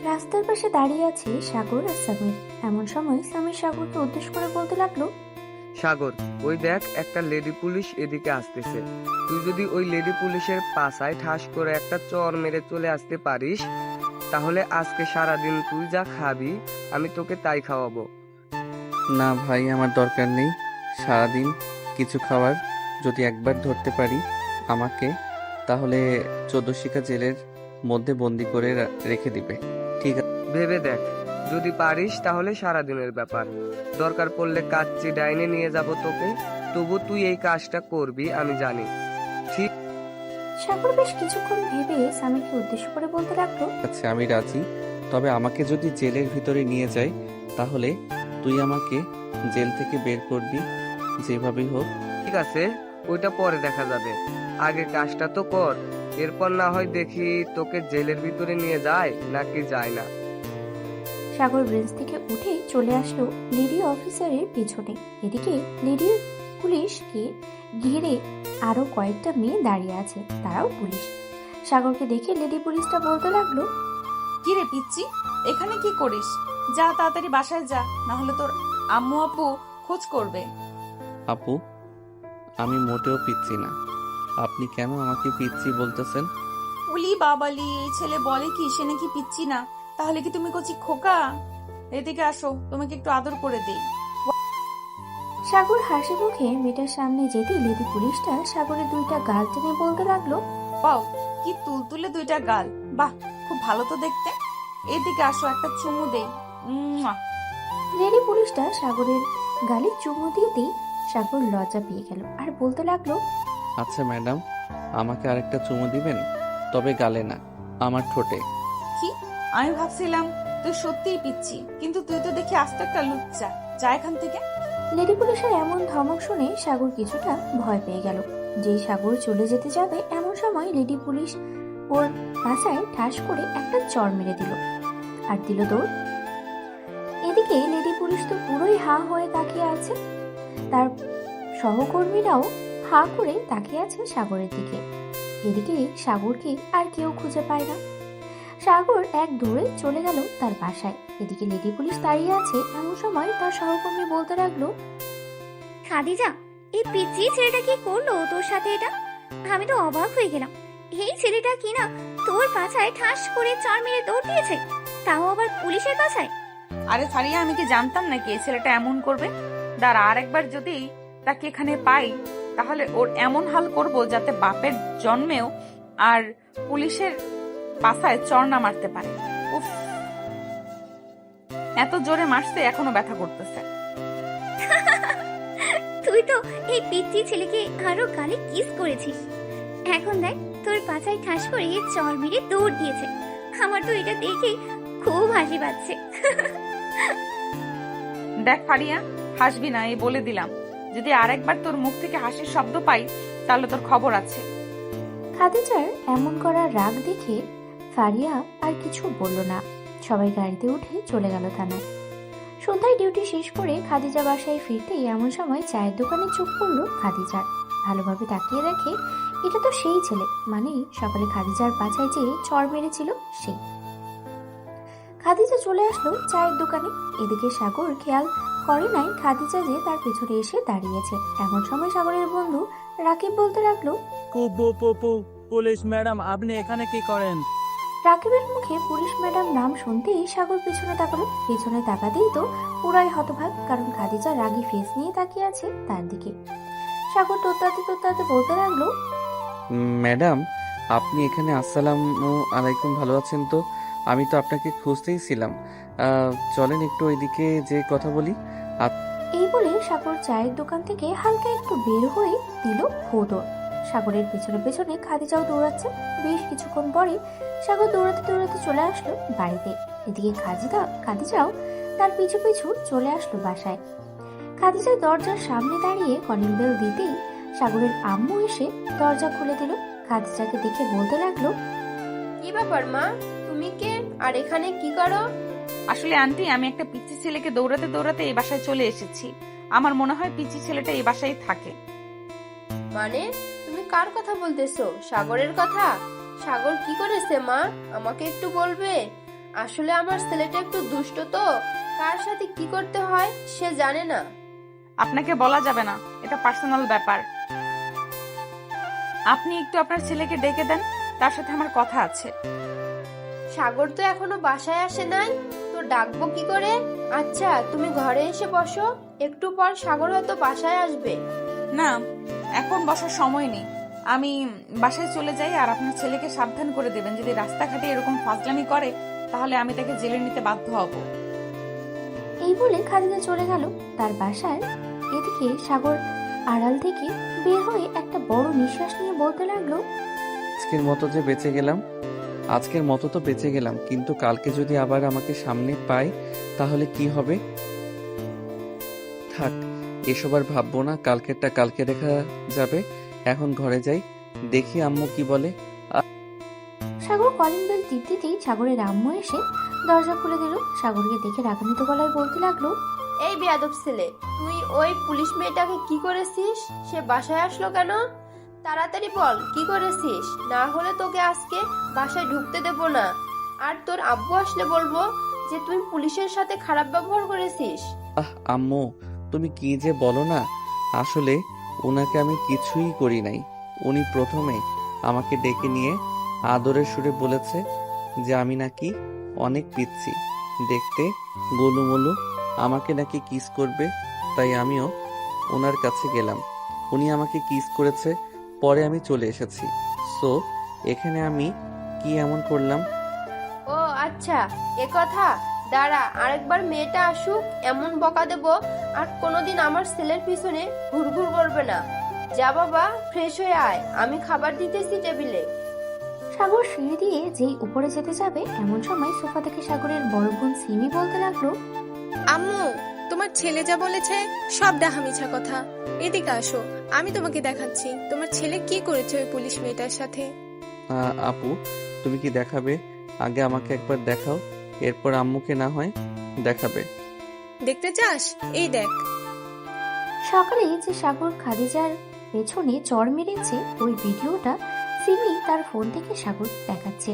রাস্তার পাশে দাঁড়িয়ে আছে সাগর আর সামির। এমন সময় সামির সাগরকে উদ্দেশ্য করে বলতে লাগলো, সাগর, ওই দেখ একটা লেডি পুলিশ এদিকে আসতেছে। তুই যদি ওই লেডি পুলিশের পাছায় ঠাস করে একটা চর মেরে চলে আসতে পারিস, তাহলে আজকে সারাদিন তুই যা খাবি আমি তোকে তাই খাওয়াবো। না ভাই, আমার দরকার নেই সারাদিন কিছু খাওয়ার। যদি একবার ধরতে পারি আমাকে, তাহলে 14 শিখা জেলের মধ্যে বন্দি করে রেখে দিবে। ঠিক আছে? ভেবে দেখ, যদি পারিস তাহলে সারাদিনের ব্যাপার। দরকার পড়লে কাচ্চি ডাইনে নিয়ে যাব তোকে, তবু তুই এই কাজটা করবি আমি জানি। ঠিক সাগর বেশ কিছুক্ষণ ভেবে সামিরকে উদ্দেশ্য করে বলতে লাগলো, আছে, আমি রাজি। তবে আমাকে যদি জেলের ভিতরে নিয়ে যায়, তাহলে তুই আমাকে জেল থেকে বের করবি যেভাবেই হোক। ঠিক আছে, ওইটা পরে দেখা যাবে। আগে কাজটা তো কর, এরপর না হয় দেখি তোকে জেলের ভিতরে নিয়ে যায় নাকি যায় না। সাগর ব্রেঞ্চ থেকে উঠে চলে আসলো লেডি অফিসারের পিছনে। এদিকে লেডি পুলিশকে ঘিরে আরো কয়েকটা মেয়ে দাঁড়িয়ে আছে, তারাও পুলিশ। সাগরকে দেখে লেডি পুলিশটা বলতে লাগলো, কি রে পিচ্ছি, এখানে কি করিস? যা তাড়াতাড়ি বাসায় যা, না হলে তোর আম্মু আপু খোঁজ করবে। আপু, আমি মোটেও পিচ্ছি না। আপনি কেন আমাকে পিচ্ছি বলতেছেন? উলি বাবালি, এই ছেলে বলে কি সে নাকি পিচ্ছি না? তাহলে কি তুমি কচি খোকা? এদিকে আসো, তোমাকে একটু আদর করে দেই। সাগর হাসি মুখে মেয়েটার সামনে যেতে লেডি পুলিশটা সাগরের দুইটা গাল টেনে বলতে লাগলো, বাও, কি তুলতুলে দুইটা গাল, বাহ খুব ভালো তো দেখতে। এদিকে আসো, একটা চুমু দেই। মুয়া। লেডি পুলিশটা সাগরের গালে চুমু দিতেই সাগর লজ্জা পেয়ে গেল আর বলতে লাগলো, আচ্ছা ম্যাডাম, আমাকে আরেকটা চুমু দিবেন, তবে গালে না, আমার ঠোঁটে। কি? আমি ভাবছিলাম তুই সত্যিই পিচ্ছি, কিন্তু তুই তো দেখি আস্ত একটা লুচ্চা। যা এখান থেকে। লেডি পুলিশের এমন ধমক শুনে সাগর কিছুটা ভয় পেয়ে গেল। যেই সাগর চলে যেতে যাবে এমন সময় লেডি পুলিশ ওর পাশায় ঠাস করে একটা চড় মেরে দিল আর দিল দৌড়। এদিকে লেডি পুলিশ তো পুরোই হা হয়ে তাকিয়ে আছে, তার সহকর্মীরাও হা করে তাকিয়ে আছে সাগরের দিকে। এদিকে সাগরকে আর কেউ খুঁজে পায় না। সাগর এক দৌড়ে চলে গেল তার বাসায়। এদিকে লেডি পুলিশ দাঁড়িয়ে আছে, এমন সময় তার সহকর্মী বলতে লাগলো, খাদিজা, এই পিচ্চি ছেলেটা কি করলো তোর সাথে এটা? আমি তো অবাক হয়ে গেলাম। এই ছেলেটা কি না তোর পাছায় ঠাস করে চড় মেরে দৌড় দিয়েছে, তাও আবার পুলিশের পাছায়। আরে সারিয়া, আমি কি জানতাম নাকি এই ছেলেটা এমন করবে? দাঁড়া, আর একবার যদি তাকে এখানে পাই, তাহলে ওর এমন হাল করব যাতে বাপের জন্মেও আর পুলিশের পাছায় চড় না মারতে পারে। উফ, এত জোরে মারছে এখনো ব্যথা করতেছে। তুই তো এই পিচ্চি ছেলেকে আরো গালে কিস করেছিস। এখন দেখ তোর পাছায় ঠাস করে চড় মেরে দৌড় দিয়েছে। আমার তো এটা দেখে খুব হাসি পাচ্ছে। দেখ ফারিয়া, হাসবি না, এই বলে দিলাম। যদি আরেকবার তোর মুখ থেকে হাসির শব্দ পাই, তাহলে তোর খবর আছে। খাদিজার এমন করা রাগ দেখে ফারিয়া আর কিছু বলল না। সবাই গাড়িতে উঠে চলে গেল থানায়। সন্ধ্যায় ডিউটি শেষ করে খাদিজা বাসায় ফিরতেই এমন সময় চায়ের দোকানে চোখ পড়ল খাদিজার। ভালোভাবে তাকিয়ে দেখে এটা তো সেই ছেলে, মানে সকালে খাদিজার পাছায় যে চড় মেরেছিল সেই। খাদিজা চলে আসলো চায়ের দোকানে। এদিকে সাগর খেয়াল করে নাই খাদিজা যে তার পেছনে এসে দাঁড়িয়েছে। এমন সময় সাগরের বন্ধু রাকিব বলতে লাগলো, পুলিশ ম্যাডাম, আপনি এখানে কি করেন? রাকিবের মুখে পুলিশ ম্যাডাম নাম শুনতেই সাগর পিছনে তাকালো। পিছনে তাকাতেই তো পুরাই হতভাগ, কারণ খাদিজা রাগী ফেস নিয়ে তাকিয়ে আছে তার দিকে। সাগর তোতাতে তোতাতে বলতে লাগলো, ম্যাডাম, আপনি এখানে? আসসালামু আলাইকুম, ভালো আছেন তো? আমি তো আপনাকে খুঁজতেই ছিলাম। চলেন একটু ওইদিকে যে কথা বলি। এই বলে সাগর চায়ের দোকান থেকে হালকা একটু বের হয়ে দিল ভোদর। সাগরের পেছনে পেছনে খাদিজাও দৌড়াচ্ছে। বেশ কিছুক্ষণ পরে সাগর দৌড়াতে দৌড়াতে চলে আসলো বাড়িতে। এদিকে খাদিজাও তার পিছু পিছু চলে আসলো বাসায়। খাদিজা দরজার সামনে দাঁড়িয়ে কলিং বেল দিতেই সাগরের আম্মু এসে দরজা খুলে দিল। খাদিজাকে দেখে বলতে লাগলো, কি ব্যাপার মা, তুমি কে আর এখানে কি করো? আসলে আন্টি, আমি একটা পিচ্চি ছেলেকে দৌড়াতে দৌড়াতে এই বাসায় চলে এসেছি। আমার মনে হয় পিচ্চি ছেলেটা এই বাসায় থাকে। মানে তুমি কার কথা বলতেছো? সাগরের কথা? সাগর কি করেছে মা, আমাকে একটু বলবে? আসলে আমার ছেলেটা একটু দুষ্ট তো, কার সাথে কি করতে হয় সে জানে না। আপনাকে বলা যাবে না, এটা পার্সোনাল ব্যাপার। আপনি একটু আপনার ছেলেকে ডেকে দেন, তার সাথে আমার কথা আছে। সাগর তো এখনো বাসায় আসে নাই, তো ডাকবো কি করে? আচ্ছা তুমি ঘরে এসে বসো, একটু পর সাগর হয়তো বাসায় আসবে। না, এখন বসার সময় নেই। আমি বাসায় চলে যাই, আর আপনার ছেলেকে সাবধান করে দেবেন, যদি রাস্তাঘাটে এরকম ফাজলামি করে তাহলে আমি তাকে জেলে নিতে বাধ্য হব। এই বলে খাদিজা চলে গেল তার বাসায়। এদিকে সাগর আড়াল থেকে বের হয়ে একটা বড় নিঃশ্বাস নিয়ে বলতে লাগলো, আজকের মতো যে বেঁচে গেলাম, আজকের মতো তো বেঁচে গেলাম, কিন্তু কালকে যদি আবার আমাকে সামনে পাই তাহলে কি হবে? থাক, এসব আর ভাববো না, কালকেরটা কালকে দেখা যাবে। এখন ঘরে যাই, দেখি আম্মু কি বলে। সাগর কলিং বেল টিপতেই সাগরের আম্মু এসে দরজা খুলে দিল। সাগরকে দেখে রাগান্বিত গলায় বলতে লাগলো, এই বেয়াদব ছেলে, তুই ওই পুলিশ মেয়েটাকে কি করেছিস? সে বাসায় আসলো কেন? তাড়াতাড়ি বল কি করেছিস, না হলে তোকে আজকে বাসায় ঢুকতে দেব না। আর তোর আব্বু আসলে বলবো যে তুই পুলিশের সাথে খারাপ ব্যবহার করেছিস। আম্মু, তুমি কি যে বলো না, আসলে ওনাকে আমি কিছুই করি নাই। উনি প্রথমে আমাকে ডেকে নিয়ে আদরের সুরে বলেছে যে আমি নাকি অনেক পিচ্ছি, দেখতে গোলুমলু, আমাকে নাকি কিস করবে। তাই আমিও ওনার কাছে গেলাম, উনি আমাকে কিস করেছে, পরে আমি চলে এসেছি। সো এখানে আমি কি এমন করলাম? ও আচ্ছা, এ কথা। দাঁড়া, আরেকবার মেয়েটা আসুক, এমন বকা দেব আর কোনোদিন আমার ছেলের পিছনে ঘুরঘুর করবে না। যা বাবা, ফ্রেশ হয়ে আয়, আমি খাবার দিতেছি টেবিলে। সাগর সিঁড়ি দিয়ে যেই উপরে যেতে যাবে এমন সময় সোফা থেকে সাগরের বড় বোন সিমি বলতে লাগলো, আম্মু, তোমার ছেলে যা বলেছে সব ডাহামিছা কথা। এদিকে আসো, আমি তোমাকে দেখাচ্ছি তোমার ছেলে কি করেছে ওই পুলিশ মেয়েটার সাথে। আপু, তুমি কি দেখাবে? আগে আমাকে একবার দেখাও, এরপর আম্মুকে না হয় দেখাবে। দেখতে চাস? এই দেখ। সকালে যে সাগর খাদিজার পেছনে চড় মেরেছে ওই ভিডিওটা সিমি তার ফোন থেকে সাগর দেখাচ্ছে।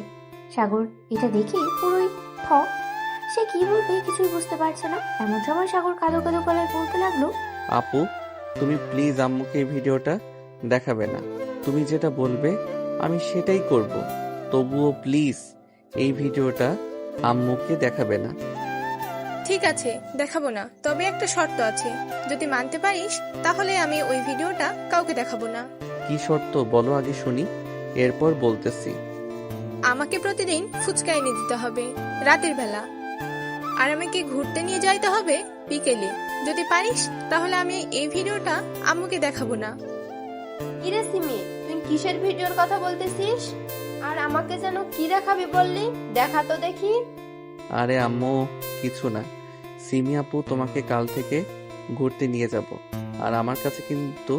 সাগর এটা দেখে পুরোই থ, সে কি বলবে কিছুই বুঝতে পারছে না। এমন সময় সাগর কাঁদো কাঁদো গলায় বলতে লাগলো, আপু, তুমি প্লিজ আম্মুকে এই ভিডিওটা দেখাবে না। তুমি যেটা বলবে আমি সেটাই করব, তবুও প্লিজ এই ভিডিওটা আম্মুকে দেখাবে না। ঠিক আছে, দেখাবো না, তবে একটা শর্ত আছে। যদি মানতে পারিস তাহলে আমি ওই ভিডিওটা কাউকে দেখাবো না। কি শর্ত বলো আগে শুনি, এরপর বলতেছি। আমাকে প্রতিদিন ফুচকা এনে দিতে হবে রাতের বেলা, আর আমাকে ঘুরতে নিয়ে যাইতে হবে বিকেলে। যদি পারিস তাহলে আমি এই ভিডিওটা আম্মুকে দেখাবো না। কিরে সিমি, তুই কিসের ভিডিওর কথা বলতেছিস? আর আমাকে যেন কি দেখাবি বললি? দেখা তো দেখি। আরে আম্মু, কিছু না। সিমি আপু তোমাকে কাল থেকে ঘুরতে নিয়ে যাব, আর আমার কাছে কিন্তু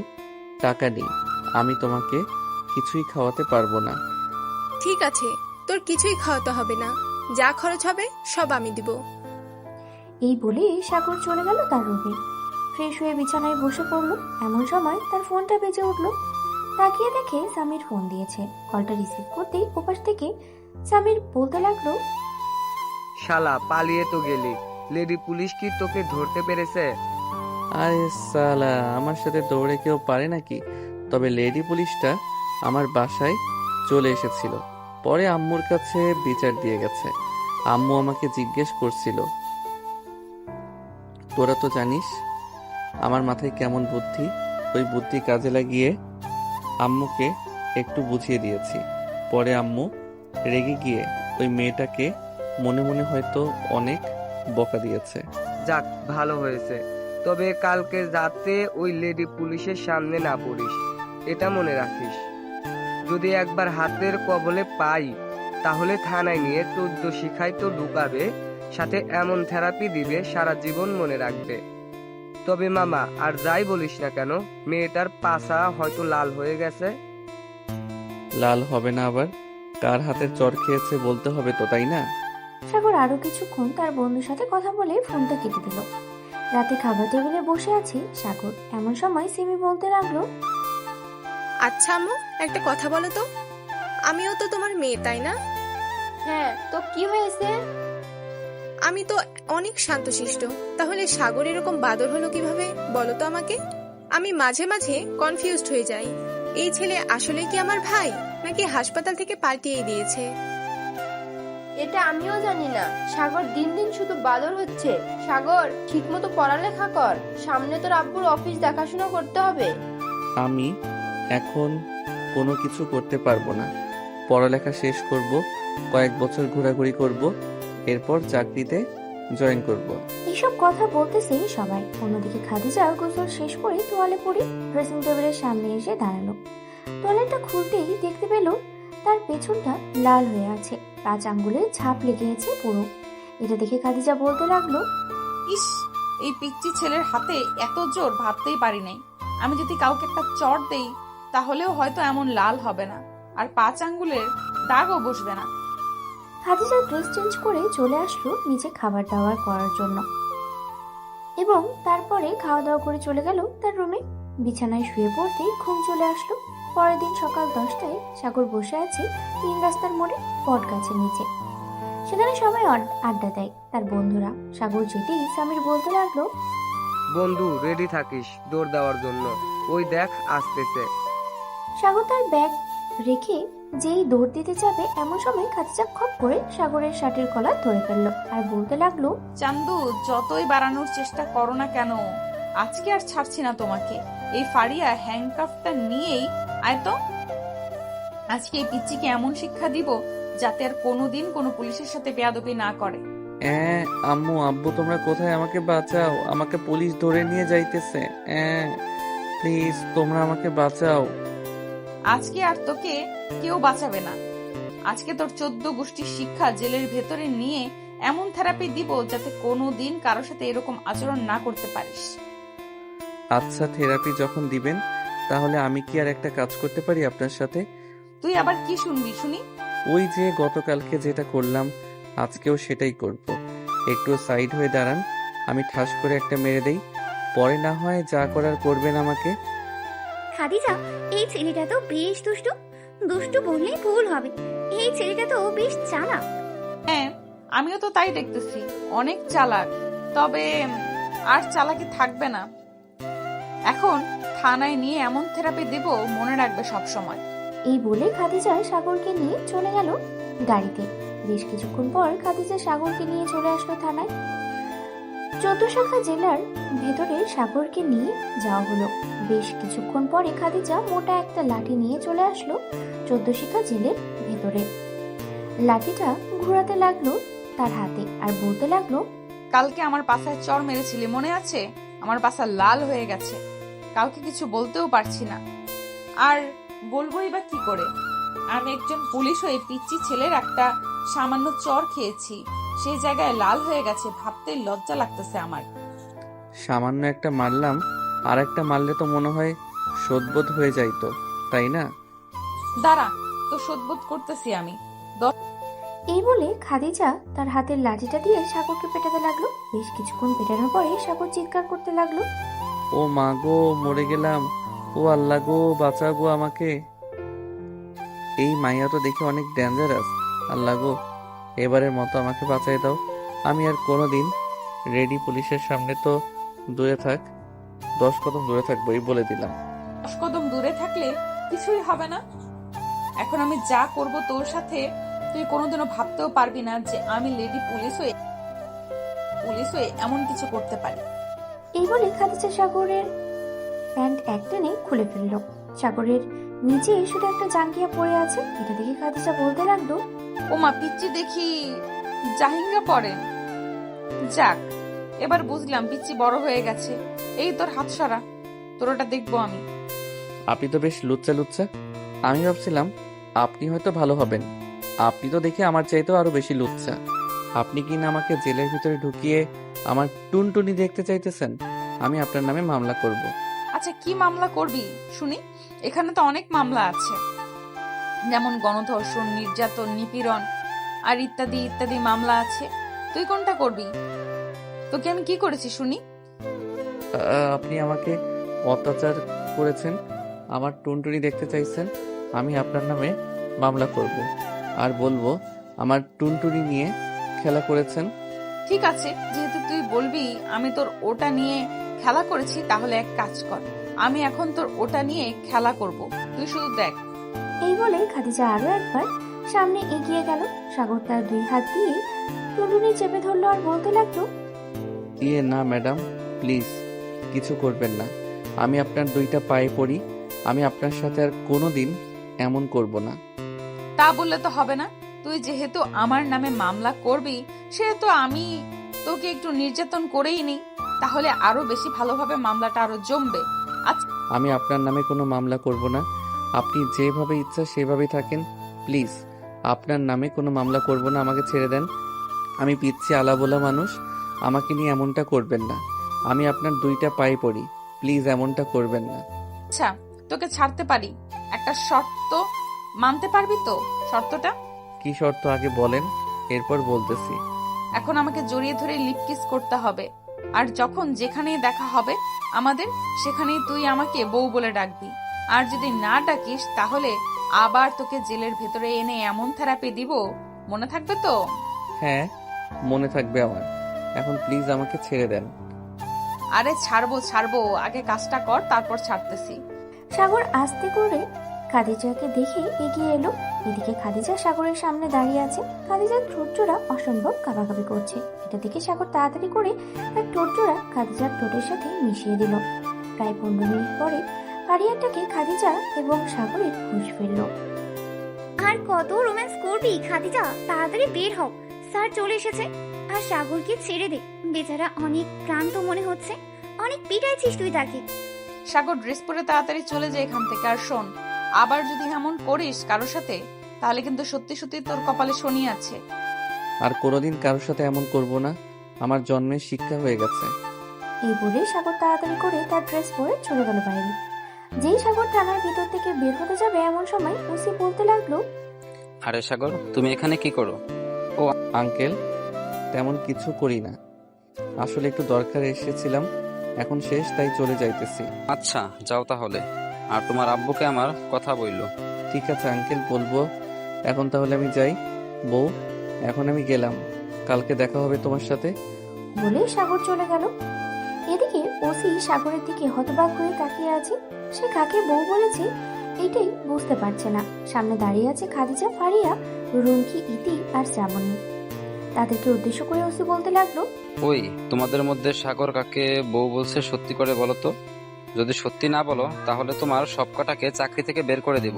টাকা নেই, আমি তোমাকে কিছুই খাওয়াতে পারবো না। ঠিক আছে, তোর কিছুই খাওয়াতে হবে না, যা খরচ হবে সব আমি দিব। এই বলে সাগর চলে গেল তার রুমে। ফ্রেশ হয়ে বিছানায় বসে পড়লো। এমন সময় তার ফোনটা বেজে উঠলো। তাকিয়ে দেখে সামির ফোন দিয়েছে। কলটা রিসিভ করতেই ওপাশ থেকে সামির বলতে লাগলো, শালা, পালিয়ে তো গেলি, লেডি পুলিশ কি তোকে ধরতে পেরেছে? আরে সালা, আমার সাথে দৌড়ে কেউ পারে নাকি? তবে লেডি পুলিশটা আমার বাসায় চলে এসেছিল, পরে আম্মুর কাছে বিচার দিয়ে গেছে। আম্মু আমাকে জিজ্ঞেস করছিল, তোরা তো জানিস আমার মাথায় কেমন বুদ্ধি, ওই বুদ্ধি কাজে লাগিয়ে আম্মুকে একটু বুঝিয়ে দিয়েছি। পরে আম্মু রেগে গিয়ে ওই মেয়েটাকে মনে মনে হয়তো অনেক বকা দিয়েছে। যাক, ভালো হয়েছে। তবে কালকে যাতে ওই লেডি পুলিশের সামনে না পড়িস, এটা মনে রাখিস। যদি একবার হাতের কবলে পাই তাহলে থানায় নিয়ে 14 শিখায় তো ঢুকাবে, সাথে এমন থেরাপি দিবে সারা জীবন মনে রাখবে। তবে মামা, আর যাই বলিস না কেন, মেয়েটার পাছা হয়তো লাল হয়ে গেছে। লাল হবে না আবার? কার হাতের চর খেয়েছে বলতে হবে তো, তাই না? সাগর আরো কিছুক্ষণ তার বন্ধুর সাথে কথা বলে ফোনটা কেটে দিল। রাতে খাবার টেবিলে বসে আছে সাগর। এমন সময় সিমি বলতে লাগলো, আচ্ছা আম্মু, একটা কথা বলো তো, আমিও তো তোমার মেয়ে, তাই না? হ্যাঁ, তো কি হয়েছে? আমি তো অনেক শান্তশিষ্ট, তাহলে সাগর এরকম বাদর হলো কিভাবে বলো তো আমাকে? আমি মাঝে মাঝে কনফিউজড হয়ে যাই, এই ছেলে আসলে কি আমার ভাই নাকি হাসপাতাল থেকে পাল্টিয়ে দিয়েছে। এটা আমিও জানি না। সাগর দিন দিন শুধু বাদর হচ্ছে। সাগর, ঠিকমতো পড়ালেখা কর, সামনে তোর আব্বুর অফিস দেখাশোনা করতে হবে। আমি এখন কোনো কিছু করতে পারবো না। পড়ালেখা শেষ করব, কয়েক বছর ঘোরাঘুরি করব, এরপর চাকরিতে জয়েন করব। এইসব কথা বলতেছে সবাই। অন্যদিকে খাদিজা গোসল শেষ করে তোয়ালে পরে ড্রেসিং টেবিলের সামনে এসে দাঁড়ালো। তোয়ালেটা খুলতেই দেখতে পেল তার পেছনটা লাল হয়ে আছে, 5 আঙ্গুলে ছাপ লেগে গেছে পুরো। এটা দেখে খাদিজা বলতে লাগলো, ইস, এই পিচ্চি ছেলের হাতে এত জোর ভাবতেই পারি নাই। আমি যদি কাউকে একটা চট দেই তাহলেও হয়তো এমন লাল হবে না, আর 5 আঙ্গুলের দাগও বসবে না। খাদিজা ড্রেস চেঞ্জ করে চলে আসলো নিচে খাবার দাবার করার জন্য, এবং তারপরে খাওয়া দাওয়া করে চলে গেল তার রুমে। বিছানায় শুয়ে পড়তেই ঘুম চলে আসলো। পরের দিন সকাল 10টায় সাগর বসে আছে 3 রাস্তার মোড়ে বট গাছের নিচে। সেখানে সবাই আড্ডা দেয়, তার বন্ধুরা। সাগর যেতেই সামির বলতে লাগলো, বন্ধু, রেডি থাকিস দৌড় দেওয়ার জন্য, ওই দেখ আসতেছে। সাগর তার ব্যাগ রেখে যেই দৌড় দিতে যাবে, এমন সময় খাদিজা খপ করে সাগরের শার্টের কলার ধরে ফেললো আর বলতে লাগলো, চান্দু, যতই বাড়ানোর চেষ্টা করো না কেন, আজকে আর ছাড়ছি না তোমাকে। এই ফাড়িয়া হ্যান্ডকাফটা নিয়েই আয় তো। আজকে এই পিচ্চিকে এমন শিক্ষা দিব যাতে আর কোনোদিন কোনো পুলিশের সাথে বেয়াদবি না করে। আম্মু, আব্বু, তোমরা কোথায়? আমাকে বাঁচাও, আমাকে পুলিশ ধরে নিয়ে যাইতেছে। প্লিজ তোমরা আমাকে বাঁচাও। আজকে আর তোকে কেউ বাঁচাবে না। আজকে তোর 14 গোষ্ঠীর শিক্ষা জেলের ভেতরে নিয়ে এমন থেরাপি দিব যাতে কোনোদিন কারোর সাথে এরকম আচরণ না করতে পারিস। আচ্ছা, থেরাপি যখন দিবেন তাহলে আমি কি আর একটা কাজ করতে পারি আপনার সাথে? তুই আবার কি শুনবি শুনি? ওই যে গতকালকে যেটা করলাম, আজকেও সেটাই করব। একটু সাইড হয়ে দাঁড়ান, আমি ঠাস করে একটা মেরে দেই, পরে না হয় যা করার করবেন আমাকে। খাদিজা, এই ছেলেটা তো বেশ দুষ্টু। দুষ্টু বললেই ভুল হবে, এই ছেলেটা তো বেশ চালাক। হ্যাঁ, আমিও তো তাই দেখতেছি, অনেক চালাক। তবে আর চালাকি থাকবে না। এখন থানায় নিয়ে এমন থেরাপি দেব, মনে রাখবে সব সময়। এই বলে খাদিজা সাগরকে নিয়ে চলে গেল গাড়িতে। বেশ কিছুক্ষণ পর খাদিজা সাগরকে নিয়ে চলে আসলো থানায়। 14 শাখা জেলার ভেতরে সাগরকে নিয়ে যাওয়া হলো। বেশ কিছুক্ষণ পরে খাদিজা মোটা একটা লাঠি নিয়ে চলে আসলো 14 শাখা জেলের ভেতরে। লাঠিটা ঘোরাতে লাগলো তার হাতে আর বলতে লাগলো, কালকে আমার পাছায় চর মেরেছিলি, মনে আছে? আমার পাছা লাল হয়ে গেছে, কাউকে কিছু বলতেও পারছি না। আর বলবোই বা কি করে? আমি একজন পুলিশ হয়ে পিচ্চি ছেলের একটা সামান্য চর খেয়েছি, সেই জায়গায় লাল হয়ে গেছে, ভাবতেই লজ্জা লাগতেছে আমার। সামান্য একটা মারলাম, আর একটা মারলে তো মনে হয় শোধবোধ হয়ে যাইতো, তাই না? দাঁড়া, তো শোধবোধ করতেছি আমি। এই বলে খাদিজা তার হাতের লাঠিটা দিয়ে সাগরকে পেটাতে লাগলো। বেশ কিছুক্ষণ পেটানোর পরে সাগর চিৎকার করতে লাগলো, ও মা গো, মরে গেলাম, ও আল্লাহ গো, বাঁচাও গো আমাকে। এই মাইয়া তো দেখে অনেক ডেঞ্জারাস, আল্লাহ গো, এবারের মতো আমাকে বাঁচাই দাও। আমি আর কোনোদিন রেডি পুলিশের সামনে তো দূরে থাক, 10 কদম দূরে থাকবো, এই বলে দিলাম। 10 কদম দূরে থাকলে কিছুই হবে না। এখন আমি যা করব তোর সাথে, তুই কোনোদিনও ভাবতেও পারবি না যে আমি লেডি পুলিশ হয়ে এমন কিছু করতে পারি। এই বলে খাদিজা সাগরের প্যান্ট এক টেনে খুলে ফেললো। সাগরের নিচে শুধু একটা জাঙ্গিয়া পড়ে আছে। এটা দেখে খাদিজা বলতে লাগলো, ওমা, পিচ্চি দেখি জাহিঙ্গা পরে। যাক, এবার বুঝলাম পিচ্চি বড় হয়ে গেছে। এই তোর হাত সরা, তোর ওটা দেখবো আমি। আপনি তো বেশ লুচ্চা লুচ্চা। আমি ভাবছিলাম আপনি হয়তো ভালো হবেন, আপনি তো দেখে আমার চাইতেও আরো বেশি লুচ্চা। আপনি কি না আমাকে জেলের ভিতরে ঢুকিয়ে আমার টুনটুনি দেখতে চাইতেছেন? আমি আপনার নামে মামলা করব। আচ্ছা, কি মামলা করবি শুনি? এখানে তো অনেক মামলা আছে, যেমন গণধর্ষণ, নির্যাতন, নিপীড়ন আর ইত্যাদি ইত্যাদি মামলা আছে। তুই কোনটা করবি? তোকে আমি কি করেছি শুনি? আপনি আমাকে অত্যাচার করেছেন, আমার টুনটুনি দেখতে চাইছেন, আমি আপনার নামে মামলা করব আর বলবো আমার টুনটুনি নিয়ে খেলা করেছেন। ঠিক আছে, যেহেতু তুই বলবি আমি তোর ওটা নিয়ে খেলা করেছি, তাহলে এক কাজ কর, আমি এখন তোর ওটা নিয়ে খেলা করব, তুই শুধু দেখ। এই বলে খাদিজা আরো একবার সামনে এগিয়ে গেল। সাগর তার 2 হাত দিয়ে টুনটুনি চেপে ধরলো আর বলতে লাগলো, না ম্যাডাম, প্লিজ কিছু করবেন না। আমি আপনার 2টা পায়ে পড়ি, আমি আপনার সাথে আর কোনোদিন এমন করব না। তা বললে তো হবে না, তুই যেহেতু আমার নামে মামলা করবি, সেহেতু আমি তোকে একটু নির্যাতন করেই নি, তাহলে আরো বেশি ভালোভাবে মামলাটা আরো জমবে। আচ্ছা, আমি আপনার নামে কোনো মামলা করব না। আপনি যেভাবে ইচ্ছা সেভাবেই থাকেন, প্লিজ। আপনার নামে কোনো মামলা করব না, আমাকে ছেড়ে দেন। আমি পিচ্ছি আলাবোলা মানুষ, আমাকে নিয়ে এমনটা করবেন না। আমি আপনার 2টা পায়ে পড়ি, প্লিজ এমনটা করবেন না। আচ্ছা, তোকে ছাড়তে পারি, একটা শর্ত মানতে পারবি তো? শর্তটা কি শর্ত আগে বলেন, এরপর বলতেছি। এখন আমাকে জড়িয়ে ধরে লিপ কিস করতে হবে, আর যখন যেখানেই দেখা হবে আমাদের, সেখানেই তুই আমাকে বউ বলে ডাকবি। আর যদি না ডাকিস, তাহলে আবার তোকে জেলের ভেতরে এনে এমন থেরাপি দিব, মনে থাকবে তো? হ্যাঁ, মনে থাকবে আমার। এখন প্লিজ আমাকে ছেড়ে দেন। আরে ছাড়বো ছাড়বো, আগে কাজটা কর, তারপর ছাড়তেছি। সাগর আস্তে করে খাদিজাকে দেখে এগিয়ে এলো। এদিকে খাদিজা সাগরের সামনে দাঁড়িয়ে আছে। খাদিজার ঠোঁটজোড়া অসম্ভব কাঁপাকাঁপি করছে। এটা দেখে সাগর তাড়াতাড়ি করে তার ঠোঁটজোড়া খাদিজার ঠোঁটের সাথে মিশিয়ে দিল। প্রায় 15 মিনিট পরে ফারিয়াটাকে খাদিজা এবং সাগরের হুঁশ ফিরল। আর কত রোম্যান্স করবি খাদিজা, তাড়াতাড়ি বের হও, স্যার চলে এসেছে। আর সাগরকে ছেড়ে দে, বেচারা অনেক ক্লান্ত মনে হচ্ছে, অনেক পিটাইছিস তুই তাকে। সাগর, ড্রেস পরে তাড়াতাড়ি চলে যায় এখান থেকে। আর শোন, আবার যদি এমন করিস কারোর সাথে, তাহলে কিন্তু সত্যি সত্যি তোর কপালে শনি আছে। আর কোনোদিন কারোর সাথে এমন করব না, আমার জন্মের শিক্ষা হয়ে গেছে। এই বলে সাগর তাড়াতাড়ি করে তার ড্রেস পরে চলে গেল বাইরে। যেই সাগর থানার ভিতর থেকে বের হতে যাবে, এমন সময় ওসি বলতে লাগলো, আরে সাগর, তুমি এখানে কি করো? আঙ্কেল, তেমন কিছু করি না, আসলে একটু দরকার এসেছিলাম, এখন শেষ তাই চলে যাইতেছি। আচ্ছা, যাও তাহলে। আর তোমার আব্বুকে আমার কথা বললো। ঠিক আছে আঙ্কেল, বলবো। এখন তাহলে আমি যাই। বউ, এখন আমি গেলাম, কালকে দেখা হবে তোমার সাথে। বলে সাগর চলে গেল। এদিকে ওসি সাগরের দিকে হতবাক হয়ে তাকিয়ে আছে। সে কাকে বউ বলেছে এটাই বুঝতে পারছে না। সামনে দাঁড়িয়ে আছে খাদিজা, ফারিয়া, রুমকি, ইতি আর শ্রাবণী। তাদেরকে উদ্দেশ্য করে ওসি বলতে লাগলো, ওই, তোমাদের মধ্যে সাগর কাকে বউ বলছে সত্যি করে বলো তো। যদি সত্যি না বলো, তাহলে তোমার সব কটাকে চাকরি থেকে বের করে দেব।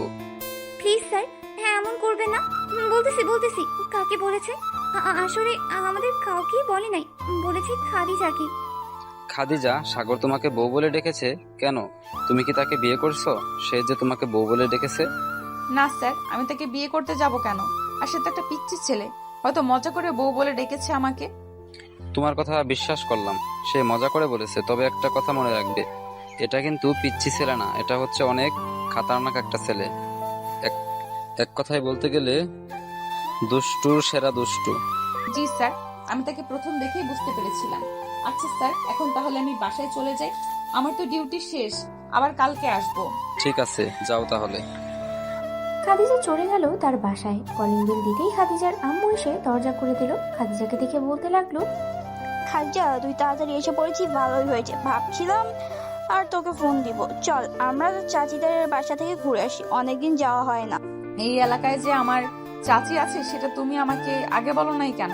প্লিজ স্যার, হ্যাঁ এমন করবে না। বলতেছি কাকে বলেছে। আসলে আমাদের কাউকেই বলে নাই, বলেছে খাদিজাকে। খাদিজা, সাগর তোমাকে বউ বলে ডেকেছে কেন? তুমি কি তাকে বিয়ে করছো? সে যে তোমাকে বউ বলে ডেকেছে। না স্যার, আমি তাকে বিয়ে করতে যাব কেন? আর সে তো একটা পিচ্চি ছেলে, হয়তো মজা করে বউ বলে ডেকেছে আমাকে। তোমার কথা বিশ্বাস করলাম, সে মজা করে বলেছে। তবে একটা কথা মনে রাখবে, এটা কিন্তু পিচ্চি ছেলে না, এটা হচ্ছে অনেক খাতারনাক একটা ছেলে। এক কথায় বলতে গেলে দুষ্টুর সেরা দুষ্টু। জি স্যার, আমি তাকে প্রথম দেখেই বুঝতে পেরেছিলাম। আচ্ছা স্যার, এখন তাহলে আমি বাসায় চলে যাই, আমার তো ডিউটি শেষ, আবার কালকে আসবো। ঠিক আছে, যাও তাহলে। খাদিজা চলে গেল তার বাসায়। কলিং বেল দিতেই খাদিজার আম্মু এসে দরজা খুলে দিল। খাদিজাকে দেখে বলতে লাগলো, খাদিজা, তুই তাড়াতাড়ি এসে পড়েছিস, ভালোই হয়েছে। ভাবছিলাম আর তোকে ফোন দিব। চল আমরা চাচিদের বাসা থেকে ঘুরে আসি, অনেকদিন যাওয়া হয় না। এই এলাকায় যে আমার চাচি আছে, সেটা তুমি আমাকে আগে বলো নাই কেন?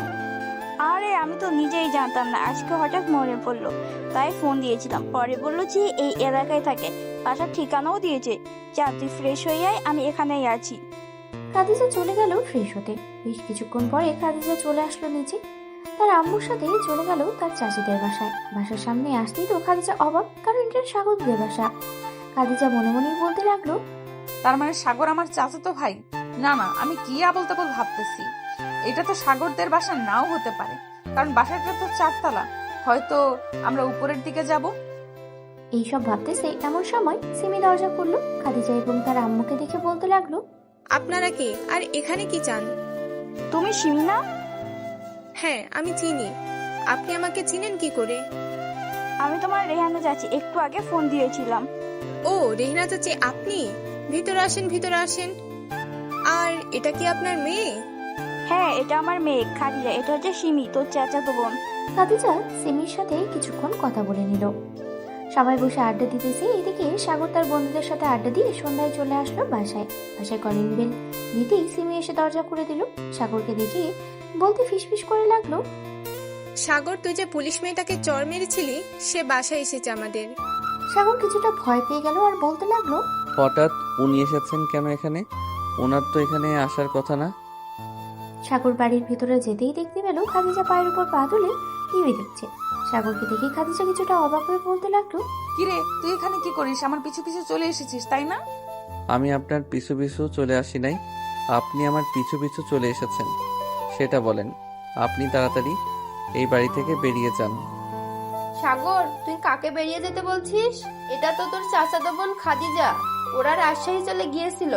আরে আমি তো নিজেই জানতাম না, আজকে হঠাৎ মনে পড়লো তাই ফোন দিয়েছিলাম। পরে বললো যে এই এলাকায় থাকে, বাসার ঠিকানাও দিয়েছে। যা, তুই ফ্রেশ হয়ে আয়, আমি এখানেই আছি। খাদিজা চলে গেল ফ্রেশ হতে। বেশ কিছুক্ষণ পরে খাদিজা চলে আসলো নিচে। তার আম্মুর সাথে চলে গেল তার চাচিদের বাসায়। বাসার সামনে আসতেই তো খাদিজা অবাক, কারণ এটা সাগরদের বাসা। খাদিজা মনে মনেই বলতে লাগলো, তার মানে সাগর আমার চাচাতো ভাই? না না, আমি কি আবল তাবল ভাবতেছি। এটা তো সাগরদের বাসা নাও হতে পারে, কারণ বাসাটা তো 4 তলা, হয়তো আমরা উপরের দিকে যাব। এইসব ভাবতেছে এমন সময় সিমি দরজা খুললো। খাদিজা এবং তার আম্মুকে দেখে বলতে লাগলো, আপনারা কে আর এখানে কি চান? তুমি সিমি না? হ্যাঁ, আমি চিনি। আপনি আমাকে চিনেন কি করে? আমি তোমার রেহানা চাচি, একটু আগে ফোন দিয়েছিলাম। ও, রেহনা চাচি আপনি? ভিতরে আসেন, ভিতরে আসেন। আর এটা কি আপনার মেয়ে? হ্যাঁ, এটা আমার মেয়ে খাদিজা, এটা হচ্ছে সিমি, তোর চাচাতো বোন। খাদিজা সিমির সাথে কিছুক্ষণ কথা বলে নিল। সবাই বসে আড্ডা দিতেছে। এদিকে সাগর তার বন্ধুদের সাথে আড্ডা দিয়ে সন্ধ্যায় চলে আসলো বাসায়। বাসায় কলিং বেল দিতেই সিমি এসে দরজা খুলে দিল। সাগরকে দেখে বলতে ফিসফিস করে লাগলো, সাগর, তুই যে পুলিশ মেয়েটাকে চর মেরেছিলি সে বাসায় এসেছে আমাদের। সাগর কিছুটা ভয় পেয়ে গেল আর বলতে লাগলো, হঠাৎ উনি এসেছেন কেন এখানে? ওনার তো এখানে আসার কথা না। সাগর বাড়ির ভেতরে যেতেই দেখতে পেল খাদিজা পায়ের উপর পা তুলে টিভি দেখছে। সাগরকে দেখে খাদিজা কিছুটা অবাক হয়ে বলতে লাগলো, কিরে, তুই এখানে কি করিস? আমার পিছু পিছু চলে এসেছিস, তাই না? আমি আপনার পিছু পিছু চলে আসি নাই, আপনি আমার পিছু পিছু চলে এসেছেন, সেটা বলেন। আপনি তাড়াতাড়ি এই বাড়ি থেকে বেরিয়ে যান। সাগর, তুই কাকে বেরিয়ে যেতে বলছিস? এটা তো তোর চাচাতো বোন খাদিজা। ওরা রাজশাহী চলে গিয়েছিল,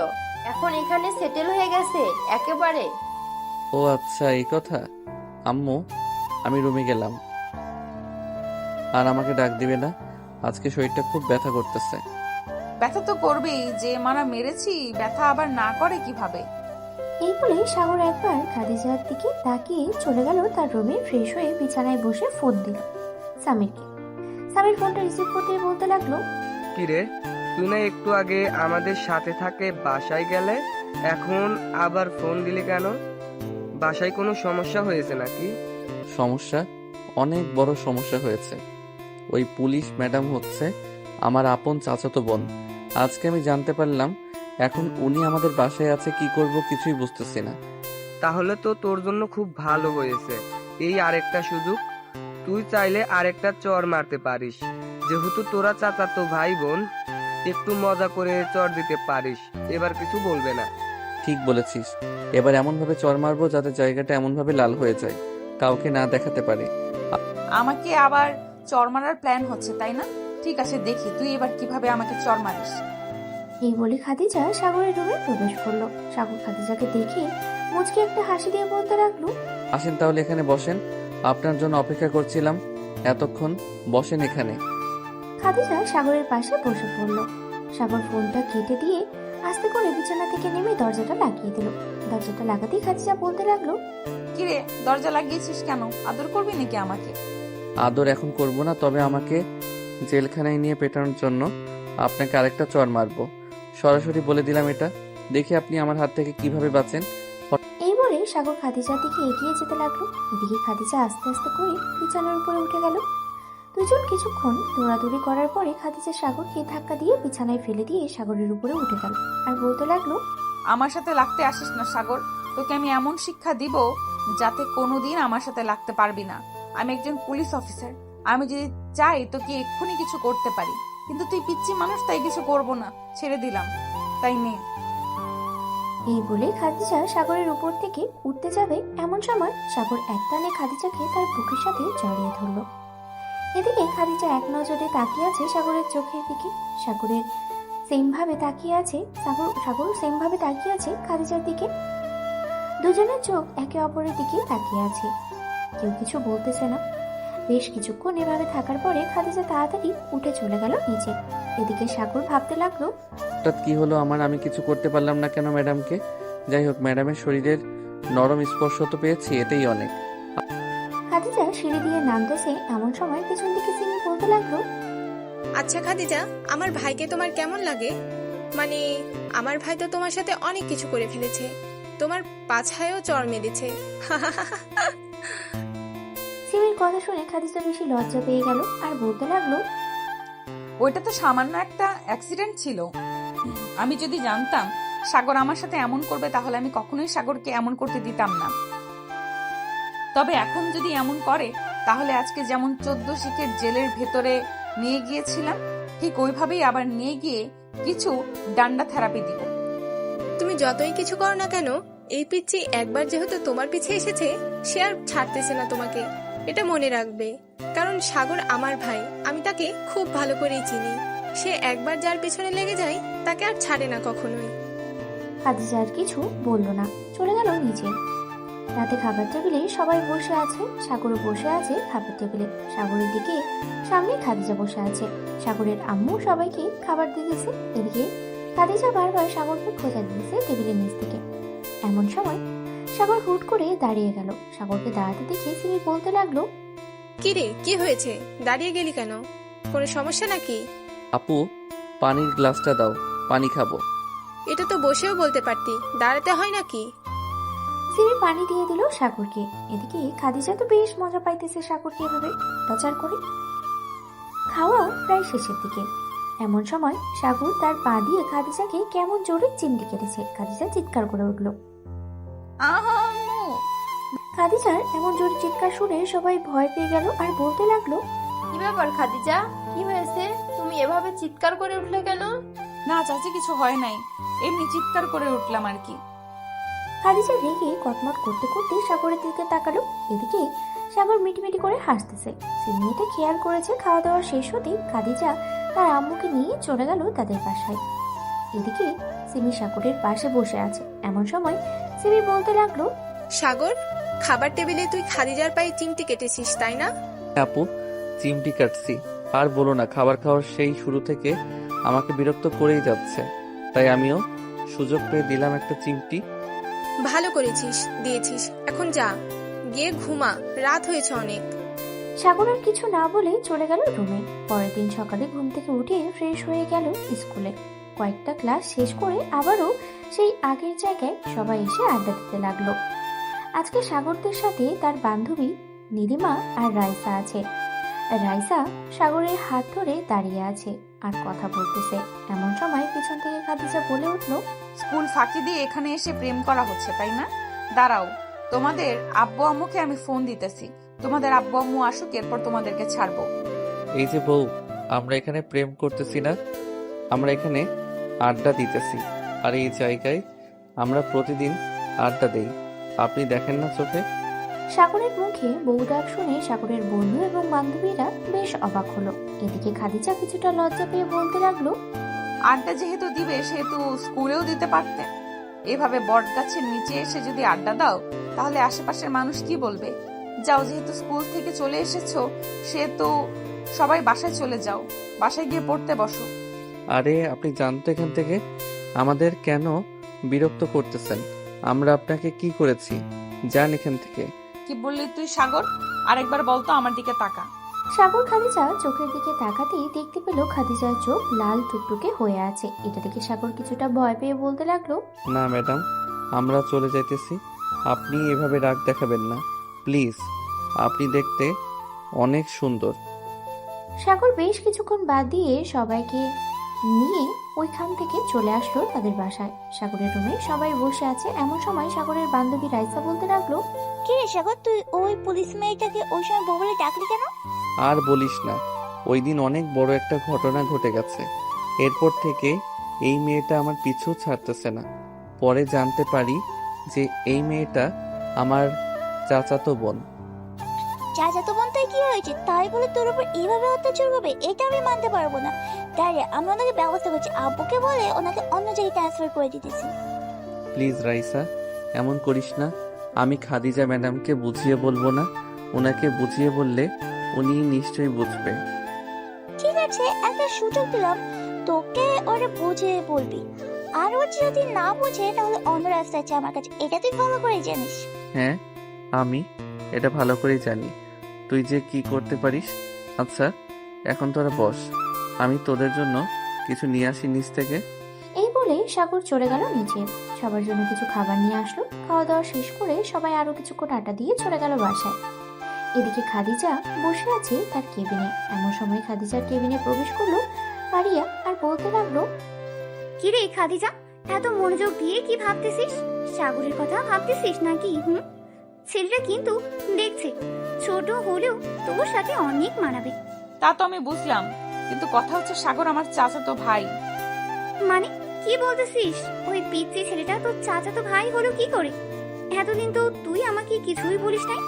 এখন এখানে সেটেল হয়ে গেছে একেবারে। ও আচ্ছা, এই কথা। আম্মু, আমি রুমে গেলাম। আর আমাকে ডাক দিবে না, আজকে শরীরটা খুব ব্যথা করতেছে। ব্যথা তো করবেই, যে মারা মেরেছি ব্যথা আবার না করে কিভাবে? এই বলে সাগর একবার খাদিজার দিকে তাকিয়ে চলে গেল তার রুমে। ফ্রেশ হয়ে বিছানায় বসে ফোন দিল সামিরকে। সামির ফোনটা রিসিভ করতে বলতে লাগলো, কিরে, তুই না একটু আগে আমাদের সাথে থাকে বাসায় গেলে, এখন আবার ফোন দিলি কেন? বাসায় কোনো সমস্যা হয়েছে নাকি? সমস্যা? অনেক বড় সমস্যা হয়েছে। ওই পুলিশ ম্যাডাম হচ্ছে আমার আপন চাচাতো বোন। আজকে আমি জানতে পারলাম এখন উনি আমাদের বাসায় আছে। কি করব কিছুই বুঝতেছি না। তাহলে তো তোর জন্য খুব ভালো হয়েছে, এই আরেকটা সুযোগ। তুই চাইলে আরেকটা চর মারতে পারিস, যেহেতু তোরা চাচাতো ভাই বোন, একটু মজা করে চর দিতে পারিস, এবার কিছু বলবে না। ঠিক বলেছিস, এবার এমন ভাবে চড় মারবো যাতে জায়গাটা এমন ভাবে লাল হয়ে যায়, কাউকে না দেখাতে পারে। আমাকে আবার চর মারার প্ল্যান হচ্ছে, তাই না? ঠিক আছে, দেখি তুই এবার কিভাবে আমাকে চর মারিস। এই বলে খাদিজা সাগরের রুমে প্রবেশ করলো। সাগর খাদিজাকে দেখে মুচকি একটা হাসি দিয়ে বলতে লাগলো, আসেন তাহলে এখানে বসেন, আপনার জন্য অপেক্ষা করছিলাম এতক্ষণ, বসেন এখানে। খাদিজা সাগরের পাশে বসে পড়ল। সাগর ফোনটা কেটে দিয়ে আস্তে করে বিছানা থেকে নেমে দরজাটা লাগিয়ে দিল। দরজাটা লাগাতেই খাদিজা বলতে লাগলো, কিরে, দরজা লাগিয়েছিস কেন? আদর করবি নাকি আমাকে? আদর এখন করব না, তবে আমাকে জেলখানায় নিয়ে পেটানোর জন্য আপনাকে আরেকটা চড় মারবো। সরাসরি বলে দিলাম এটা, দেখি আপনি আমার হাত থেকে কিভাবে বাঁচেন। এই বলে সাগর খাদিজার দিকে এগিয়ে যেতে লাগলো। এদিকে খাদিজা আস্তে আস্তে করে বিছানার উপরে উঠে গেল। দুজন কিছুক্ষণ দৌড়াদৌড়ি করার পরে খাদিজা সাগরকে ধাক্কা দিয়ে বিছানায় ফেলে দিয়ে সাগরের উপরে উঠে গেল আর বলতে লাগলো, আমার সাথে লাগতে আসিস না সাগর, তোকে আমি এমন শিক্ষা দিব যাতে কোনোদিন আমার সাথে লাগতে পারবি না। আমি একজন পুলিশ অফিসার, আমি যদি চাই তোকে এক্ষুনি কিছু করতে পারি, কিন্তু তুই পিচ্ছি মানুষ, তাই কিছু করব না, ছেড়ে দিলাম, তাই নে। এই বলে খাদিজা সাগরের উপর থেকে উঠতে যাবে, এমন সময় সাগর একটানে খাদিজাকে তার বুকের সাথে জড়িয়ে ধরল। এদিকে খাদিজা এক নজরে তাকিয়ে আছে সাগরের চোখের দিকে। সাগর সেম ভাবে তাকিয়ে আছে খাদিজার দিকে। দুজনের চোখ একে অপরের দিকে তাকিয়ে আছে, কেউ কিছু বলতেছে না। বেশ কিছুক্ষণ এভাবে থাকার পরে খাদিজা তাড়াতাড়ি উঠে চলে গেল নিচে। এদিকে সাগর ভাবতে লাগলো, হঠাৎ কি হলো আমার? আমি কিছু করতে পারলাম না কেন ম্যাডামকে? যাই হোক, ম্যাডামের শরীরের নরম স্পর্শ তো পেয়েছি, এটাই অনেক। খাদিজা সিঁড়ি দিয়ে নামতেছে, এমন সময় পেছন দিকে সিমি বলতে লাগলো, আচ্ছা খাদিজা, আমার ভাইকে তোমার কেমন লাগে? মানে আমার ভাই তো তোমার সাথে অনেক কিছু করে ফেলেছে, তোমার পাছায়ও চড় মেরেছে। সিমির কথা শুনে খাদিজা বেশি লজ্জা পেয়ে গেল আর বলতে লাগলো, ওইটা তো সামান্য একটা অ্যাক্সিডেন্ট ছিল। আমি যদি জানতাম সাগর আমার সাথে এমন করবে, তাহলে আমি কখনোই সাগরকে এমন করতে দিতাম না। তবে এখন যদি এমন করে, তাহলে আজকে যেমন 14 শিখের জেলের ভেতরে নিয়ে গিয়েছিলাম, ঠিক ওইভাবেই আবার নিয়ে গিয়ে কিছু ডান্ডা থেরাপি দিব। তুমি যতই কিছু করো না কেন, এই পিচ্চি একবার যেহেতু তোমার পিছে এসেছে, সে আর ছাড়তেছে না তোমাকে, এটা মনে রাখবে। কারণ সাগর আমার ভাই, আমি তাকে খুব ভালো করেই চিনি। সে একবার যার পিছনে লেগে যায় তাকে আর ছাড়ে না কখনোই। খাদিজা আর কিছু বলল না, চলে গেল নিচে। রাতে খাবার টেবিলে সবাই বসে আছে, সাগরও বসে আছে খাবার টেবিলে। সাগরের দিকে সামনে খাদিজা বসে আছে। সাগরের আম্মু সবাইকে খাবার দিতেছে। এদিকে খাদিজা বারবার সাগরকে খোঁজা দিয়েছে টেবিলের নিচ থেকে। এমন সময় সাগর হুট করে দাঁড়িয়ে গেল। সাগরকে দাঁড়াতে দেখে সিমি বলতে লাগলো, কি রে, কি হয়েছে? দাঁড়িয়ে গেলি কেন? কোনো সমস্যা নাকি? আপু, পানির গ্লাসটা দাও, পানি খাবো। এটা তো বসেও বলতে পারতি, দাঁড়াতে হয় নাকি? সিমি পানি দিয়ে দিল সাগরকে। এদিকে খাদিজা তো বেশ মজা পাইতেছে সাগরকে এভাবে অত্যাচার করে। খাওয়া প্রায় শেষের দিকে। এমন সময় সাগর তার পা দিয়ে খাদিজাকে কেমন জোরে চিমটি কেটেছে। খাদিজা চিৎকার করে উঠল। আম্মু! খাদিজার এমন জোরে চিৎকার শুনে সবাই ভয় পেয়ে গেল আর বলতে লাগলো, কি ব্যাপার খাদিজা, কি হয়েছে? তুমি এভাবে চিৎকার করে উঠলে কেন? না চাচি, কিছু হয় নাই, এমনি চিৎকার করে উঠলাম আর কি। খাদিজা রেগে কটমট করতে করতে সাগরের দিকে তাকালো। এদিকে সাগর মিটিমিটি করে হাসতেছে। সিমি এটা খেয়াল করেছে। খাওয়া দাওয়া শেষ হতেই খাদিজা তার আম্মুকে নিয়ে চলে গেল তাদের বাসায়। এদিকে সিমি সাগরের পাশে বসে আছে। এমন সময় সিমি বলতে লাগলো, সাগর, খাবার টেবিলে তুই খাদিজার পায়ে চিমটি কেটেছিস, তাই না? আপু, চিমটি কাটছি। আর বলো না, খাবার খাওয়ার সেই শুরু থেকে আমাকে বিরক্ত করেই যাচ্ছে, তাই আমিও সুযোগ পেয়ে দিলাম একটা চিমটি। ভালো করেছিস, দিয়েছিস। এখন যা, গিয়ে ঘুমা, রাত হয়েছে অনেক। সাগর আর কিছু না বলে চলে গেল রুমে। পরের দিন সকালে ঘুম থেকে উঠে ফ্রেশ হয়ে গেল স্কুলে। কয়েকটা ক্লাস শেষ করে আবারও সেই আগের জায়গায় সবাই এসে আড্ডা দিতে লাগলো। আজকে সাগরদের সাথে তার বান্ধবী নীলিমা আর রাইসা আছে। রাইসা সাগরের হাত ধরে দাঁড়িয়ে আছে আর কথা বলতেছে। এমন সময় পিছন থেকে খাদিজা বলে উঠলো, স্কুল ফাঁকি দিয়ে এখানে এসে প্রেম করা হচ্ছে তাই না? দাঁড়াও, তোমাদের আব্বু আম্মুকে আমি ফোন দিতেছি। তোমাদের আব্বু আম্মু আসুক, এরপর তোমাদেরকে ছাড়বো। এই যে বউ, আমরা এখানে প্রেম করতেছি না, আমরা এখানে আড্ডা দিতেছি। আর এই জায়গায় আমরা প্রতিদিন আড্ডা দেই, আপনি দেখেন না চোখে? সাগরের মুখে বউ ডাক শুনে সাগরের বন্ধু এবং বান্ধবীরা বেশ অবাক হলো। এদিকে খাদিজা কিছুটা লজ্জা পেয়ে বলতে লাগলো, আড্ডা যেহেতু দিবে সেহেতু স্কুলেও দিতে পারতে। এভাবে বট গাছের নিচে এসে যদি আড্ডা দাও তাহলে আশেপাশের মানুষ কি বলবে? যাও, যেহেতু স্কুল থেকে চলে এসেছো সেহেতু সবাই বাসায় চলে যাও, বাসায় গিয়ে পড়তে বসো। আরে আপনি জানতো এখান থেকে? আমাদের কেন বিরক্ত করতেছেন? আমরা আপনাকে কি করেছি? যান এখান থেকে। কি বললি তুই সাগর? আরেকবার বলতো, আমার দিকে তাকা। সাগর খাদিজা চোখের দিকে তাকাতেই দেখতে পেল খাদিজার চোখ লাল টুকটুকে হয়ে আছে। এটা দেখে সাগর কিছুটা ভয় পেয়ে বলতে লাগলো, না ম্যাডাম, আমরা চলে যাইতেছি, আপনি এভাবে রাগ দেখাবেন না প্লিজ, আপনি দেখতে অনেক সুন্দর। সাগর বেশ কিছুক্ষণ বাদ দিয়ে সবাইকে নিয়ে ওইখান থেকে চলে আসলো তাদের বাসায়। সাগরের রুমে সবাই বসে আছে। এমন সময় সাগরের বান্ধবী রাইসা বলতে লাগলো, কি রে সাগর, তুই ওই পুলিশ মেয়েটাকে ওই সময় বউ বলে ডাকলি কেন? আর বলিস না, ওই দিন অনেক বড় একটা ঘটনা ঘটে গেছে। এরপর থেকে এই মেয়েটা আমার পিছু ছাড়তেছে না। পরে জানতে পারি যে এই মেয়েটা আমার চাচাতো বোন। চাচাতো বোন তাই কি হয়েছে? তাই বলে তোর উপর এইভাবে অত্যাচার করবে? এটা আমি মানতে পারবো না। দাঁড়িয়ে আমি ওনাকে ব্যবস্থা করছি, আব্বুকে বলে ওনাকে অন্য জায়গায় ট্রান্সফার করে দিতেছি। প্লিজ রাইসা, এমন করিস না। আমি খাদিজা ম্যাডামকে বুঝিয়ে বলবো না? ওনাকে বুঝিয়ে বললে উনি নিশ্চয়ই বুঝবে। ঠিক আছে, একটা সুযোগ দিলাম তোকে, ওরা বুঝিয়ে বলবি। আর ও যদি না বুঝে তাহলে অন্য রাস্তা আছে আমার কাছে, এটা তুই ভালো করে জানিস। হ্যাঁ, আমি এটা ভালো করেই জানি তুই যে কি করতে পারিস। আচ্ছা, এখন তোরা বস, আমি তোদের জন্য কিছু নিয়ে আসি নিচ থেকে। এই বলে সাগর চলে গেল নিচে। সবার জন্য কিছু খাবার নিয়ে আসলো। খাওয়া দাওয়া শেষ করে সবাই আরো কিছুক্ষণ আড্ডা দিয়ে চলে গেল বাসায়। এদিকে খাদিজা বসে আছে তার কেবিনে। এমন সময় খাদিজার কেবিনে প্রবেশ করলো ফারিয়া আর বলতে লাগলো, কি রে খাদিজা, এত মনোযোগ দিয়ে কি ভাবতেছিস? সাগরের কথা ভাবতেছিস নাকি? ছেলেটা কিন্তু দেখছে ছোট হলেও তোর সাথে অনেক মানাবে। তা তো আমি বুঝলাম, কিন্তু কথা হচ্ছে সাগর আমার চাচাতো ভাই। মানে কি বলতেছিস? ওই পিচ্চি ছেলেটা তোর চাচাতো ভাই হলো কি করে? এতদিন তো তুই আমাকে কিছুই বলিস নাই।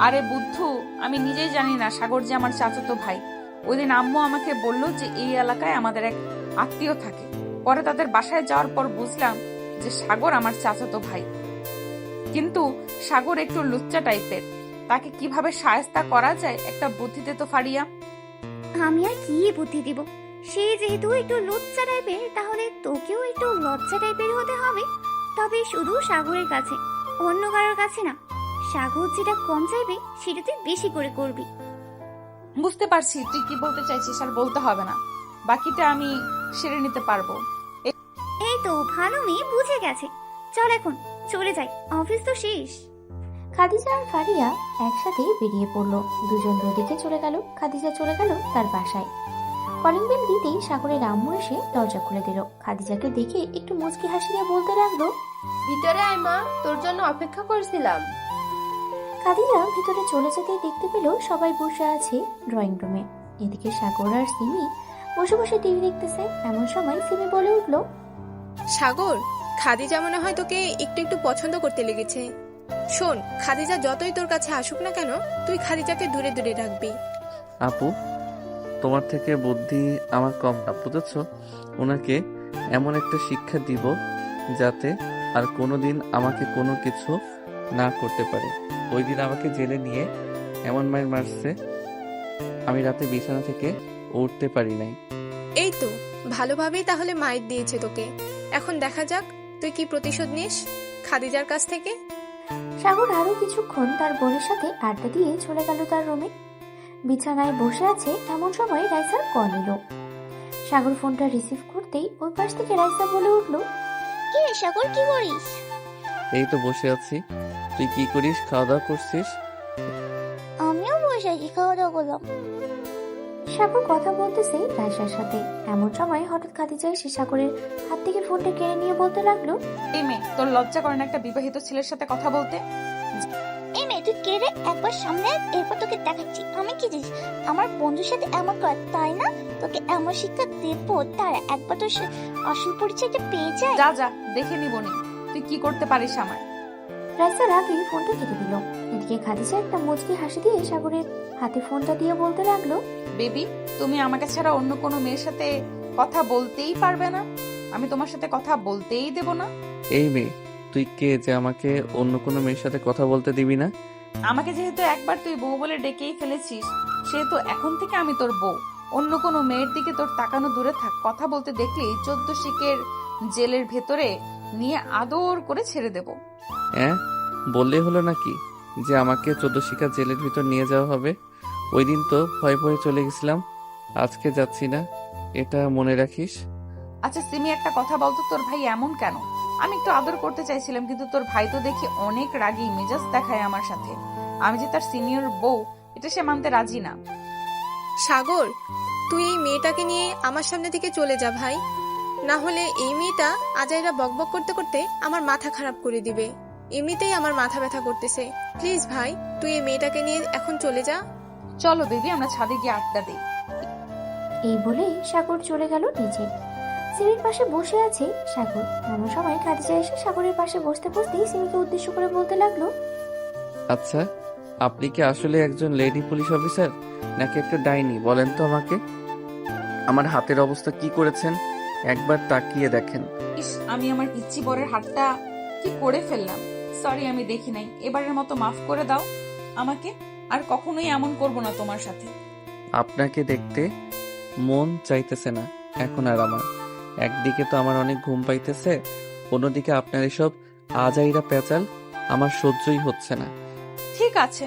আরে বুদ্ধু, আমি নিজেই জানি না সাগর যে আমার চাচাতো ভাই। ওইদিন আম্মু আমাকে বললো যে এই এলাকায় আমাদের এক আত্মীয় থাকে। পরে তাদের বাসায় যাওয়ার পর বুঝলাম যে সাগর আমার চাচাতো ভাই। কিন্তু সাগর একটু লুচ্চা টাইপের, তাকে কিভাবে শায়েস্তা করা যায় একটা বুদ্ধিতে তো ফারিয়া। আমি আর কি বুদ্ধি দিব? সে যেহেতু একটু লজ্জা টাইপের, তাহলে তোকেও একটু লজ্জা টাইপের হতে হবে, তবে শুধু সাগরের কাছে। অন্য কারোর কাছে না। সাগর যেটা কম চাইবে সেটা তুই বেশি করে করবি। বুঝতে পারছি তুই কি বলতে চাইছিস, আর বলতে হবে না, বাকিটা আমি সেরে নিতে পারবো। এই তো ভালো মেয়ে বুঝে গেছে। চল এখন চলে যাই, অফিস তো শেষ। খাদিজা আর ফারিয়া একসাথে বেরিয়ে পড়লো। দুজন দুদিকে চলে গেল। খাদিজা চলে গেল তার বাসায়। কলিং বেল দিতেই সাগরের আম্মু এসে দরজা খুলে দিল। খাদিজাকে দেখে একটু মুচকি হাসি দিয়ে বলতে লাগলো, ভিতরে আয় মা, তোর জন্য অপেক্ষা করছিলাম। খাদিজা ভিতরে চলে যেতেই দেখতে পেল সবাই বসে আছে ড্রয়িং রুমে। এদিকে সাগর আর সিমি বসে বসে টিভি দেখতেছে। এমন সময় সিমি বলে উঠলো, সাগর, খাদিজা মনে হয় তোকে একটু একটু পছন্দ করতে লেগেছে। শোন, খাদিজা যতই তোর কাছে আসুক না কেন, তুই খাদিজাকে দূরে দূরে রাখবি। আপু, তোমার থেকে বুদ্ধি আমার কম না, বুঝেছো? ওনাকে এমন একটা শিক্ষা দিব যাতে আর কোনোদিন আমাকে কোনো কিছু না করতে পারে। ওই দিন আমাকে জেলে নিয়ে এমন মায়ের মারছে, আমি রাতে বিছানা থেকে উঠতে পারি নাই। এই তো ভালোভাবেই তাহলে মাইর দিয়েছে তোকে। এখন দেখা যাক তুই কি প্রতিশোধ নিস খাদিজার কাছ থেকে। সাগর আরো কিছুক্ষণ তার বোনের সাথে আড্ডা দিয়ে চলে গেল তার রুমে। বিছানায় বসে আছে এমন সময় রাইসার কল এলো। সাগর ফোনটা রিসিভ করতেই ওই পাশ থেকে রাইসা বলে উঠলো, কি রে সাগর, কি করিস? এই তো বসে আছি। তুই কি করিস? খাওয়া দাওয়া করছিস? আমিও বসে আছি, খাওয়া দাওয়া করলাম। সাগর কথা বলতেছে রাইসার সাথে। এমন সময় হঠাৎ খাদিজা এসে সাগরের হাত থেকে ফোনটা কেড়ে নিয়ে বলতে লাগলো, এই মেয়ে, তোর লজ্জা করে না একটা বিবাহিত ছেলের সাথে কথা বলতে? এই মেয়ে, তুই কে রে? একবার সামনে আয়, এরপর তোকে দেখাচ্ছি আমি কি জিনিস। আমার বন্ধুর সাথে এমন কর, তাই না? তোকে এমন শিক্ষা দেবো, তারা একবার তো আসল পরিচয়টা পেয়ে যায়। যা যা, দেখে নিবনি তুই কি করতে পারিস আমার। রাইসার আগে ফোনটা কেটে দিল। এদিকে খাদিজা একটা মুচকি হাসি দিয়ে সাগরের হাতে ফোনটা দিয়ে বলতে লাগলো, বেবি, তুমি আমাকে ছাড়া অন্য কোনো মেয়ের সাথে কথা বলতেই পারবে না, আমি তোমার সাথে কথা বলতেই দেব না। এই মেয়ে, তুই কে যে আমাকে অন্য কোনো মেয়ের সাথে কথা বলতে দিবি না? আমাকে যেহেতু একবার তুই বউ বলে ডেকেই ফেলেছিস, সেহেতু এখন থেকে আমি তোর বউ। অন্য কোনো মেয়ের দিকে তোর তাকানো দূরে থাক। কথা বলতে দেখলেই 14 শিকের জেলের ভেতরে নিয়ে আদর করে ছেড়ে দেব। হ্যাঁ, বললেই হলো নাকি যে আমাকে 14 শিকার জেলের ভিতর নিয়ে যাওয়া হবে? ওই দিন তো ভয় ভয়ে চলে গেছিলাম, আজকে যাচ্ছি না, এটা মনে রাখিস। আচ্ছা সিমি, একটা কথা বলতো, তোর ভাই এমন কেন? আমি একটু আদর করতে চাইছিলাম, কিন্তু তোর ভাই তো দেখি অনেক রাগী মেজাজ দেখায় আমার সাথে। আমি যে তার সিনিয়র বউ, এটা সে মানতে রাজি না। সাগর, তুই এই মেয়েটাকে নিয়ে আমার সামনে থেকে চলে যা ভাই, না হলে এই মেয়েটা আজাইরা বকবক করতে করতে আমার মাথা খারাপ করে দিবে। এমনিতেই আমার মাথা ব্যথা করতেছে। প্লিজ ভাই, তুই এই মেয়েটাকে নিয়ে এখন চলে যা। চলো বেবি, আমরা ছাদে গিয়ে আড্ডা দিই। এই বলেই সাগর চলে গেল নিচে। সিমির পাশে বসে আছে সাগর। এমন সময় খাদিজা এসে সাগরের পাশে বসতে বসতেই সিমিকে উদ্দেশ্য করে বলতে লাগলো, আচ্ছা, আপনি কি আসলে একজন লেডি পুলিশ অফিসার নাকি একটা ডাইনি? বলেন তো আমাকে। আমার হাতের অবস্থা কি করেছেন একবার তাকিয়ে দেখেন। ইস, আমি আমার পিচ্চি বরের হাতটা কি করে ফেললাম। সরি, আমি দেখি নাই। এবারের মতো মাফ করে দাও আমাকে। আর কখনোই এমন করব না তোমার সাথে। আপনাকে দেখতে মন চাইতেছে না এখন আর আমার। একদিকে তো আমার অনেক ঘুম পাইতেছে, অন্যদিকে আপনার এসব আজাইরা পেঁচাল আমার সহ্যই হচ্ছে না। ঠিক আছে,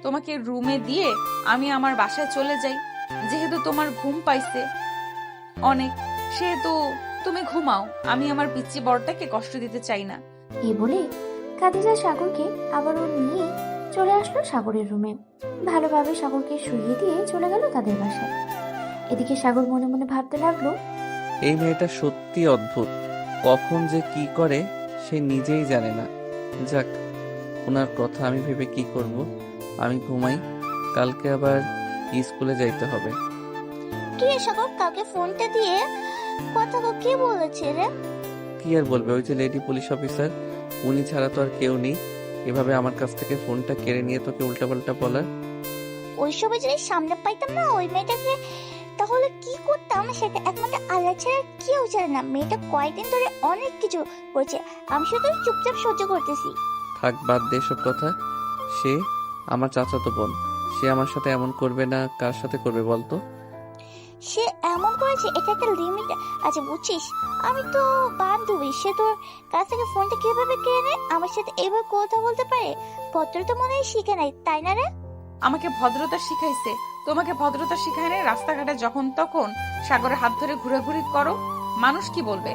তোমাকে রুমে দিয়ে আমি আমার বাসায় চলে যাই। যেহেতু তোমার ঘুম পাইছে অনেক, সেহেতু তুমি ঘুমাও। আমি আমার পিচ্চি বরটাকে কষ্ট দিতে চাই না। এই বলে খাদিজা সাগরকে আবারও নিয়ে চলে আসলো সাগরের রুমে। ভালোভাবে সাগরকে শুইয়ে দিয়ে চলে গেল তাদের বাসায়। এদিকে সাগর মনে মনে ভাবতে লাগলো, এই মেয়েটা সত্যি অদ্ভুত, কখন যে কি করে সে নিজেই জানে না। যাক, ওনার কথা আমি ভেবে কি করব। আমি ঘুমাই, কালকে আবার স্কুলে যাইতে হবে। কি রে সাগর, কাকে ফোনটা দিয়ে কথা কে বলেছে রে? কি আর বলবে, ওই যে লেডি পুলিশ অফিসার, উনি ছাড়া তো আর কেউ নেই এভাবে আমার কাছ থেকে ফোনটা কেড়ে নিয়ে তোকে উল্টাপাল্টা বলার। ওই সময় যদি সামনে পাইতাম না ওই মেয়েটাকে, তাহলে কি করতাম সেটা একমাত্র আল্লাহ ছাড়া কেউ জানে না। মেয়েটা কয়েকদিন ধরে অনেক কিছু করছে, আমি শুধু চুপচাপ সহ্য করতেছি। থাক, বাদ দে সব কথা। সে আমার চাচাতো বোন, সে আমার সাথে এমন করবে না, কার সাথে করবে বলতো? সে এমন করেছে, এটা একটা লিমিট আছে বুঝছিস। আমি তো বান্ধবী, সে তোর কাছ থেকে ফোনটা কিভাবে কেড়ে নেয়, আমার সাথে এভাবে কথা বলতে পারে? ভদ্রতা মনে হয় শিখে নাই, তাই না রে? আমাকে ভদ্রতা শিখাইছে, তোমাকে ভদ্রতা শিখায় নাই? রাস্তাঘাটে যখন তখন সাগরের হাত ধরে ঘুরাঘুরি করো, মানুষ কি বলবে?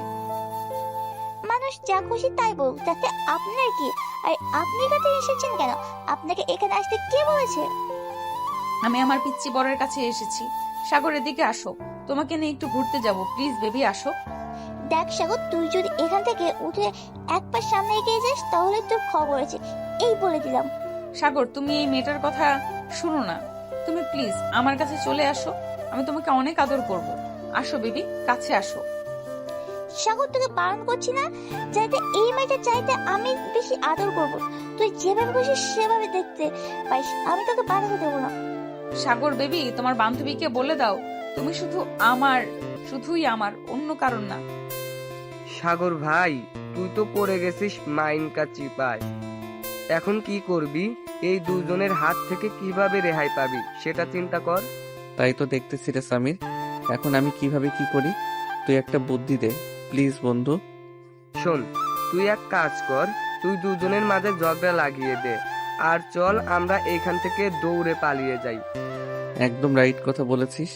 মানুষ যা খুশি তাই বলুক, তাতে আপনার কি? আর আপনি কাছে এসেছেন কেন? আপনাকে এখানে আসতে কে বলেছে? আমি আমার পিচ্চি বরের কাছে এসেছি। সাগরের দিকে আসো, তোমাকে নিয়ে একটু ঘুরতে যাব, প্লিজ বেবি আসো। দেখ সাগর, তুই যদি এখান থেকে উঠে এক পা সামনে এগিয়ে যাস তাহলে তোর খবর আছে, এই বলে দিলাম। সাগর, তুমি এই মেয়েটার কথা শুনো না, তুমি প্লিজ আমার কাছে চলে আসো, আমি তোমাকে অনেক আদর করব। আসো বেবি, কাছে আসো। সাগর, তোকে বারণ করছি না, যাতে এই মেয়েটা চাইতে আমি বেশি আদর করব। তুই যেভাবে খুশি সেভাবে দেখতে পাইস, আমি তোকে বাধা দেবো না। সাগর বেবি, তোমার বান্ধবীকে বলে দাও তুমি শুধু আমার, শুধুই আমার, অন্য কারণ না। সাগর ভাই, তুই তো পড়ে গেছিস মাইনকা চিপায়। এখন কি করবি? এই দুজনের হাত থেকে কিভাবে রেহাই পাবি সেটা চিন্তা কর। তাই তো দেখতেছি রে সামির, এখন আমি কিভাবে কি করি তুই একটা বুদ্ধি দে প্লিজ বন্ধু। শোন, তুই এক কাজ কর, তুই দুজনের মাঝে ঝগড়া লাগিয়ে দে, আর চল আমরা এখান থেকে দৌড়ে পালিয়ে যাই। একদম রাইট কথা বলেছিস,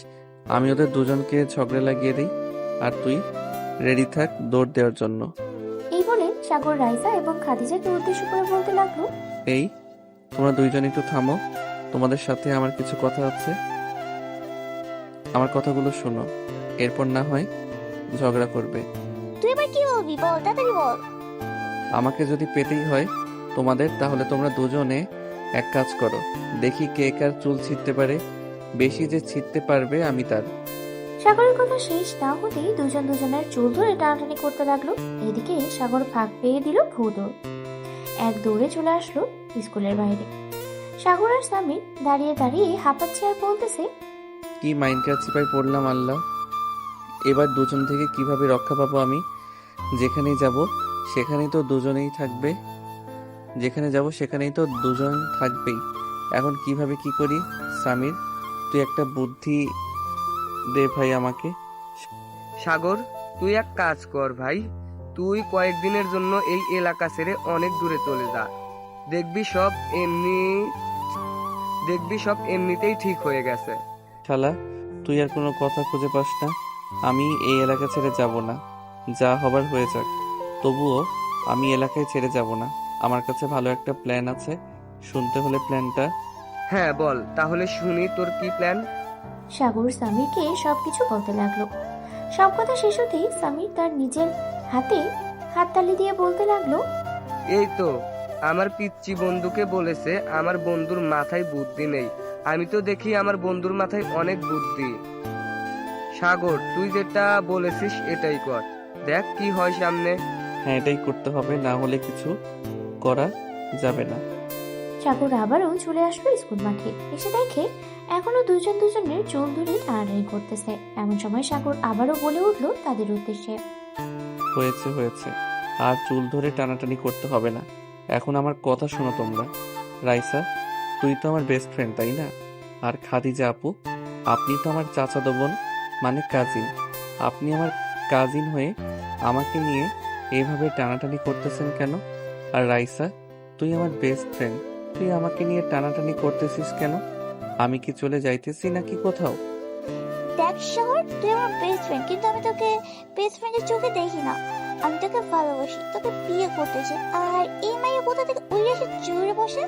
আমি ওদের দুজনকে ঝগড়া লাগিয়ে দিই, আর তুই রেডি থাক দৌড় দেওয়ার জন্য। এই বলে সাগর রাইসা এবং খাদিজাকে উদ্দেশ্য করে বলতে লাগলো, এই তোমরা দুইজন একটু থামো, তোমাদের সাথে আমার কিছু কথা আছে, আমার কথাগুলো শোনো, এরপর না হয় ঝগড়া করবে। তুই এবার কি বলবি বল, তাড়াতাড়ি বল। আমাকে যদি পেতেই হয় তোমাদের, তাহলে তোমরা দুজনে এক কাজ করো, দেখি কে কার চুল ছিঁড়তে পারে, বেশি যে ছিঁড়তে পারবে আমি তার। সাগরের কথা শেষ না হতেই দুজন দুজনের চুল ধরে টানাটানি করতে লাগলো। এদিকে সাগর ফাঁক পেয়ে দিল ভূদৌড়, এক দৌড়ে চলে আসলো স্কুলের বাইরে। সাগর আর সামির দাঁড়িয়ে দাঁড়িয়ে হাঁপাচ্ছে আর বলতেছে, কি মাইনকার চিপায় পড়লাম আল্লাহ, এবার দুজন থেকে কিভাবে রক্ষা পাবো আমি? যেখানেই যাব সেখানেই তো দুজনেই থাকবে, যেখানে যাব সেখানেই তো দুজন থাকবেই, এখন কিভাবে কি করি? সামির, তুই একটা বুদ্ধি দে ভাই আমাকে। সাগর, তুই এক কাজ কর ভাই, তুই কয়েকদিনের জন্য এই এলাকা ছেড়ে অনেক দূরে চলে যা, দেখবি সব এমনিতেই ঠিক হয়ে গেছে। শালা, তুই আর কোনো কথা খুঁজে পাস না, আমি এই এলাকা ছেড়ে যাব না, যা হবার হয়ে যাক, তবুও আমি এলাকায় ছেড়ে যাব না। আমার কাছে ভালো একটা প্ল্যান আছে, শুনতে হলে প্ল্যানটা? হ্যাঁ বল, তাহলে শুনি তোর কি প্ল্যান। সাগর সামিরকে সবকিছু বলতে লাগলো। সব কথা শেষ হতেই সামির তার নিজের হাতে হাততালি দিয়ে বলতে লাগলো, এই তো আমার পিচ্চি বন্ধুকে বলেছে আমার বন্ধুর মাথায় বুদ্ধি নেই, আমি তো দেখি আমার বন্ধুর মাথায় অনেক বুদ্ধি। সাগর, তুই যেটা বলেছিস এটাই কর, দেখ কি হয় সামনে। হ্যাঁ, এটাই করতে হবে, না হলে কিছু করা যাবে না। সাগর আবারও চলে আসলো স্কুল মাঠে, এসে দেখে এখনো দুজন দুজনের চুল ধরে টানাটানি করতেছে। এমন সময় সাগর আবারও বলে উঠলো তাদের উদ্দেশ্যে, হয়েছে হয়েছে, আর চুল ধরে টানাটানি করতে হবে না, এখন আমার কথা শোনো তোমরা। রাইসা, তুই তো আমার বেস্ট ফ্রেন্ড তাই না? আর খাদিজা আপু, আপনি তো আমার চাচাতো বোন, মানে কাজিন। আপনি আমার কাজিন হয়ে আমাকে নিয়ে এইভাবে টানাটানি করতেছেন কেন? আর রাইসা, তুই আমার বেস্ট ফ্রেন্ড, তুই আমাকে নিয়ে টানাটানি করতেছিস কেন? আমি কি চলে যাইতেছি নাকি কোথাও? দেখ সাগর, তুই আমার বেস্ট ফ্রেন্ড, কিন্তু আমি তোকে বেস্ট ফ্রেন্ডের চোখে দেখি না। আমি তোকে ভালোবাসি, তোকে বিয়ে করতে চাই। আর এই মাইয়া কোথা থেকে উড়ে এসে জুড়ে বসে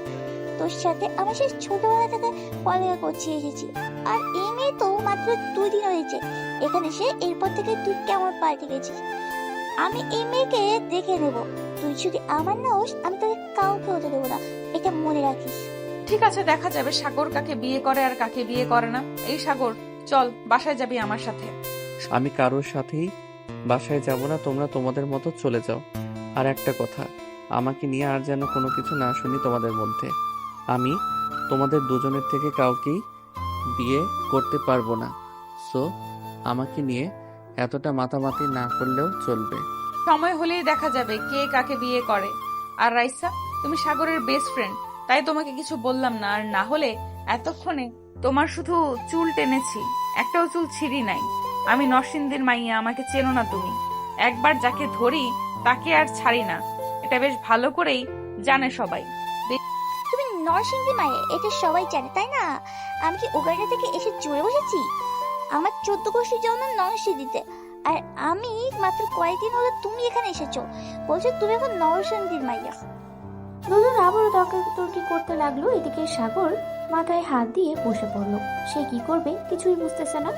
তোর সাথে আমি সেই ছোটবেলা থেকে পড়ালেখা করছি এসেছি। আর এই মেয়ে তো মাত্র 2 দিন হয়েছে এখানে এসে, এরপর থেকে তুই কেমন পাল্টে গেছিস। আমি এই মেয়েকে দেখে নেব, তুই যদি আমার না হোস আমি তোকে কাউকে হতে দেবো না, এটা মনে রাখিস। ঠিক আছে, দেখা যাবে সাগর কাকে বিয়ে করে আর কাকে বিয়ে করে না। এই সাগর, চল বাসায় যাবি আমার সাথে। আমি কারোর সাথেই বাসায় যাব না, তোমরা তোমাদের মতো চলে যাও। আর একটা কথা, আমাকে নিয়ে আর যেন কোনো কিছু না শুনি তোমাদের মধ্যে। আমি তোমাদের দুজনের থেকে কাউকেই বিয়ে করতে পারবো না, সো আমাকে নিয়ে এতটা মাতামাতি না করলেও চলবে। সময় হলেই দেখা যাবে কে কাকে বিয়ে করে। আর রাইসা, তুমি সাগরের বেস্ট ফ্রেন্ড, তাই তোমাকে কিছু বললাম না, আর না হলে এতক্ষণে তোমার শুধু চুল টেনেছি। একটাও চুল ছিঁড়ি নাই। আমি নরসিংদীর মাইয়া, আমাকে চেনো না তুমি। একবার যাকে ধরি তাকে আর ছাড়ি না, এটা বেশ ভালো করেই জানে সবাই। তুমি নরসিংদী মায়ে, এটা সবাই জানে তাই না? আমি কি উগাড়া থেকে এসে জুড়ে বসেছি? আমার 14 গোষ্ঠী জন্ম নরসিংদীতে, আর আমি মাত্র কয়েকদিন হলো তুমি এখানে এসেছো, বলছো তুমি এখন নরসিংদীর মাইয়া। দুজন আবারও তর্কাতর্কি করতে লাগলো। এদিকে সাগর মাথায় হাত দিয়ে বসে পড়লো। সে কি করবে কিছুই বুঝতেছে না।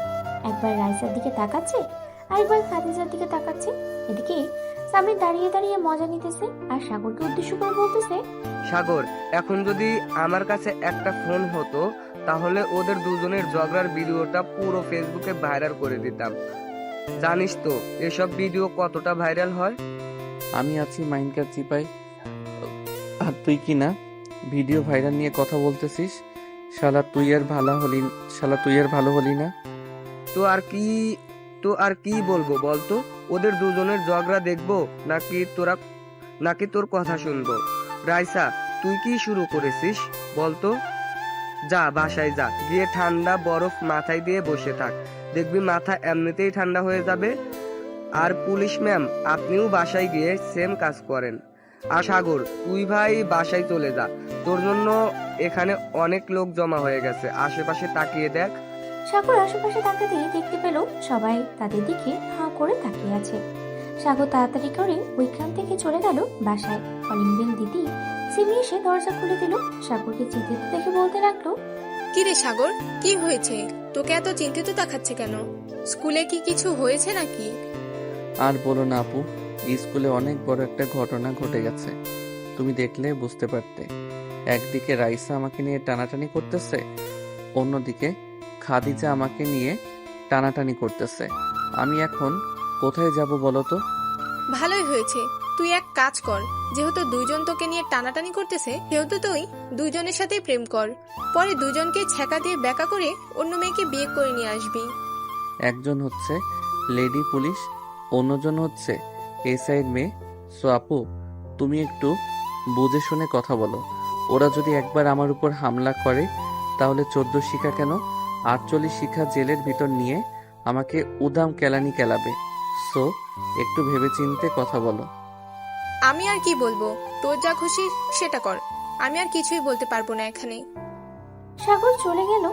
একবার রাইসার দিকে তাকাচ্ছে, আরেকবার খাদিজার দিকে তাকাচ্ছে। এদিকে সামির দাঁড়িয়ে দাঁড়িয়ে মজা নিতেছে আর সাগরকে উদ্দেশ্য করে বলতেছে, সাগর, এখন যদি আমার কাছে একটা ফোন হতো তাহলে ওদের দুজনের ঝগড়ার ভিডিওটা পুরো ফেসবুকে ভাইরাল করে দিতাম। জানিস তো এসব ভিডিও কতটা ভাইরাল হয়? আমি আছি মাইন্ডকার চিপাই, আর তুই কি না ভিডিও ভাইরাল নিয়ে কথা বলতেছিস? শালা তুই আর ভালো হলি না। তো আর কি বলবো বলতো? ওদের দুজনের ঝগড়া দেখবো নাকি তোর কথা শুনবো? রাইসা, তুই কি শুরু করেছিস বলতো? যা বাসায় যা, গিয়ে ঠান্ডা বরফ মাথায় দিয়ে বসে থাক, দেখবি মাথা এমনিতেই ঠান্ডা হয়ে যাবে। আর পুলিশ ম্যাম, আপনিও বাসায় গিয়ে সেম কাজ করেন। আর সাগর, তুই ভাই বাসায় চলে যা, তোর জন্য এখানে অনেক লোক জমা হয়ে গেছে, আশেপাশে তাকিয়ে দেখ। সাগর আশেপাশে তাকাতেই দেখতে পেল সবাই তাদের দিকে হাঁ করে তাকিয়ে আছে। সাগর তাড়াতাড়ি করে ওইখান থেকে চলে গেল বাসায়। কলিং বেল দিতেই সিমি এসে দরজা খুলে দিল। সাগরকে চিন্তিত দেখে বলতে লাগলো, কি রে সাগর, কি হয়েছে? তোকে এত চিন্তিত দেখাচ্ছে কেন? স্কুলে কি কিছু হয়েছে নাকি? আর বলো না আপু, স্কুলে অনেক বড় একটা ঘটনা ঘটে গেছে। তুমি দেখলে বুঝতে পারতে। একদিকে রাইসা আমাকে নিয়ে টানাটানি করতেছে, অন্যদিকে খাদিজা আমাকে নিয়ে টানাটানি করতেছে। আমি এখন কোথায় যাব বলো তো? ভালোই হয়েছে, তুই এক কাজ কর, যেহেতু দুইজন তোকে নিয়ে টানাটানি করতেছে সেহেতু তুই দুইজনের সাথে প্রেম কর, পরে দুজনকে ছ্যাঁকা দিয়ে ব্যাকা করে অন্য মেয়েকে বিয়ে করে নিয়ে আসবি। একজন হচ্ছে লেডি পুলিশ, অন্যজন হচ্ছে এসআইয়ের মেয়ে। সো আপু, তুমি একটু বুঝে শুনে কথা বলো। ওরা যদি একবার আমার উপর হামলা করে তাহলে 14 শিখা কেন 48 শিখা জেলের ভিতর নিয়ে আমাকে উদাম কেলানি কেলাবে। সো একটু ভেবেচিন্তে কথা বলো। আমি আর কি বলবো, তোর যা খুশি সেটা কর, আমি আর কিছুই বলতে পারবো না এখানে। সাগর চলে গেল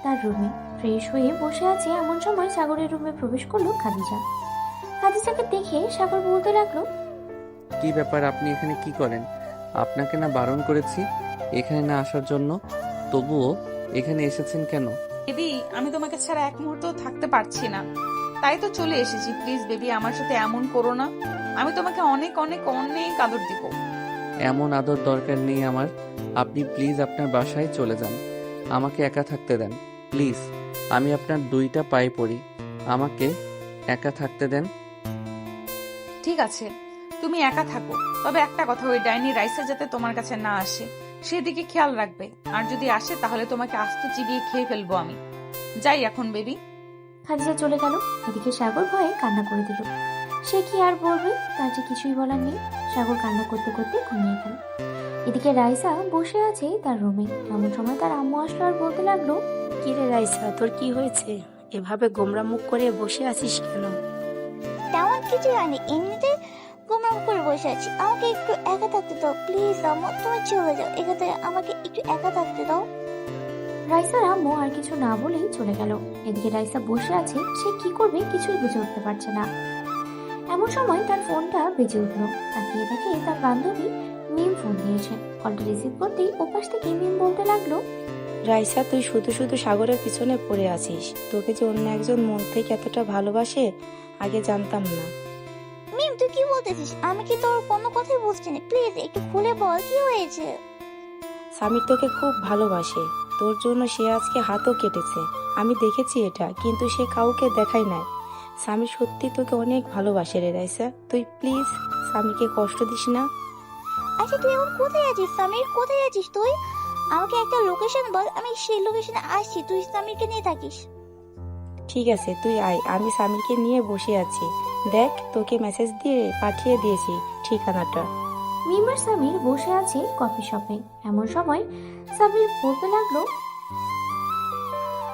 তার রুমে। ফ্রেশ হয়ে বসে আছে এমন সময় সাগরের রুমে প্রবেশ করলো খাদিজা। খাদিজাকে দেখে সাগর বলতে লাগলো, কি ব্যাপার, আপনি এখানে কি করেন? আপনাকে না বারণ করেছি এখানে না আসার জন্য, তবুও এখানে এসেছেন কেন? বেবি, আমি তোমাকে ছাড়া এক মুহূর্ত থাকতে পারছি না, তাই তো চলে এসেছি। প্লিজ বেবি, আমার সাথে এমন করো না। আমি তোমাকে অনেক অনেক অনেক আদর দিব। এমন আদর দরকার নেই আমার। আপনি প্লিজ আপনার বাসায় চলে যান, আমাকে একা থাকতে দেন প্লিজ। আমি আপনার 2টা পায়ে পড়ি, আমাকে একা থাকতে দেন। ঠিক আছে, তুমি একা থাকো, তবে একটা কথা, ওই ডাইনি রাইসা যাতে তোমার কাছে না আসে সেদিকে খেয়াল রাখবে। আর যদি আসে তাহলে তোমাকে আস্ত চিবিয়ে খেয়ে ফেলবো আমি। যাই এখন বেবি। খাদিজা চলে গেল। এদিকে সাগর ভয়ে কান্না করে দিল। সে কি আর বলবে, তার যে কিছুই বলার নেই। সাগর কান্না করতে করতে ঘুমিয়ে গেল। এদিকে রাইসা বসে আছে তার রুমে। এমন সময় তার আম্মু আসলো আর বলতে লাগলো, কি রে রাইসা, তোর কি হয়েছে? এভাবে গোমরা মুখ করে বসে আছিস কেন? তেমন কিছু হয়নি, এমনিতে গোমরাম করে বসে আছি। আমাকে একটু একা থাকতে দাও প্লিজ আম্মু, তুমি চলে যাও এখান থেকে, আমাকে একটু একা থাকতে দাও। রাইসার আম্মু আর কিছু না বলেই চলে গেল। এদিকে রাইসা বসে আছে, সে কি করবে কিছুই বুঝে উঠতে পারছে না। এমন সময় তার ফোনটা বেজে উঠলো। তাকিয়ে দেখে তার বান্ধবী মিম ফোন দিয়েছে। কলটা রিসিভ করতেই ওপাশ থেকে মিম বলতে লাগলো, রাইসা, তুই শুধু শুধু সাগরের পিছনে পড়ে আছিস। তোকে যে অন্য একজন মন থেকে এতটা ভালোবাসে আগে জানতাম না। মিম, তুই কি বলতেছিস? আমি কি তোর কোনো কথাই বুঝছি না, প্লিজ একটু খুলে বল কি হয়েছে। স্বামীর তোকে খুব ভালোবাসে, তোর জন্য সে আজকে হাতও কেটেছে। আমি দেখেছি এটা, কিন্তু সে কাউকে দেখায় নাই। স্বামী সত্যি তোকে অনেক ভালোবাসে রে রাইসা, তুই প্লিজ স্বামীকে কষ্ট দিস না। আচ্ছা তুই এখন কোথায় আছিস সামির? কোথায় আছিস তুই? আমাকে একটা লোকেশন বল, আমি সেই লোকেশনে আসছি, তুই সামিরকে নিয়ে থাকিস। ঠিক আছে, তুই আয়, আমি স্বামীকে নিয়ে বসে আছি। দেখ, তোকে মেসেজ দিয়ে পাঠিয়ে দিয়েছি ঠিকানাটা। মিম আর সামির বসে আছে কফি শপে। এমন সময় সামির বলতে লাগলো,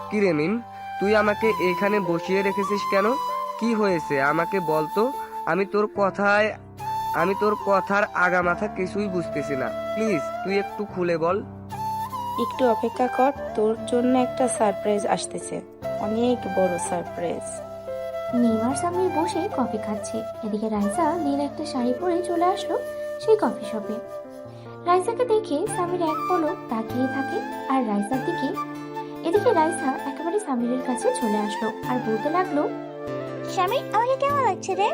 কি রে মিম, তুই আমাকে এখানে বসিয়ে রেখেছিস কেন? কি হয়েছে আমাকে বল তো। আমি তোর কথার আগামাথা কিছুই বুঝতেছি না। প্লিজ তুই একটু খুলে বল। একটু অপেক্ষা কর, তোর জন্য একটা সারপ্রাইজ আসতেছে, অনেক বড় সারপ্রাইজ। নীম আর সামির বসে কফি খাচ্ছে। এদিকে রাইসা নীল একটা শাড়ি পরে চলে আসলো সেই কফি শপে। রাইসাকে দেখে সামির এক পলক তাকিয়ে থাকে আর রাইসার দিকে। এদিকে রাইসা একেবারে সামিরের কাছে চলে আসলো আর বলতে লাগলো, স্বামী আমাকে কেমন লাগছে রে?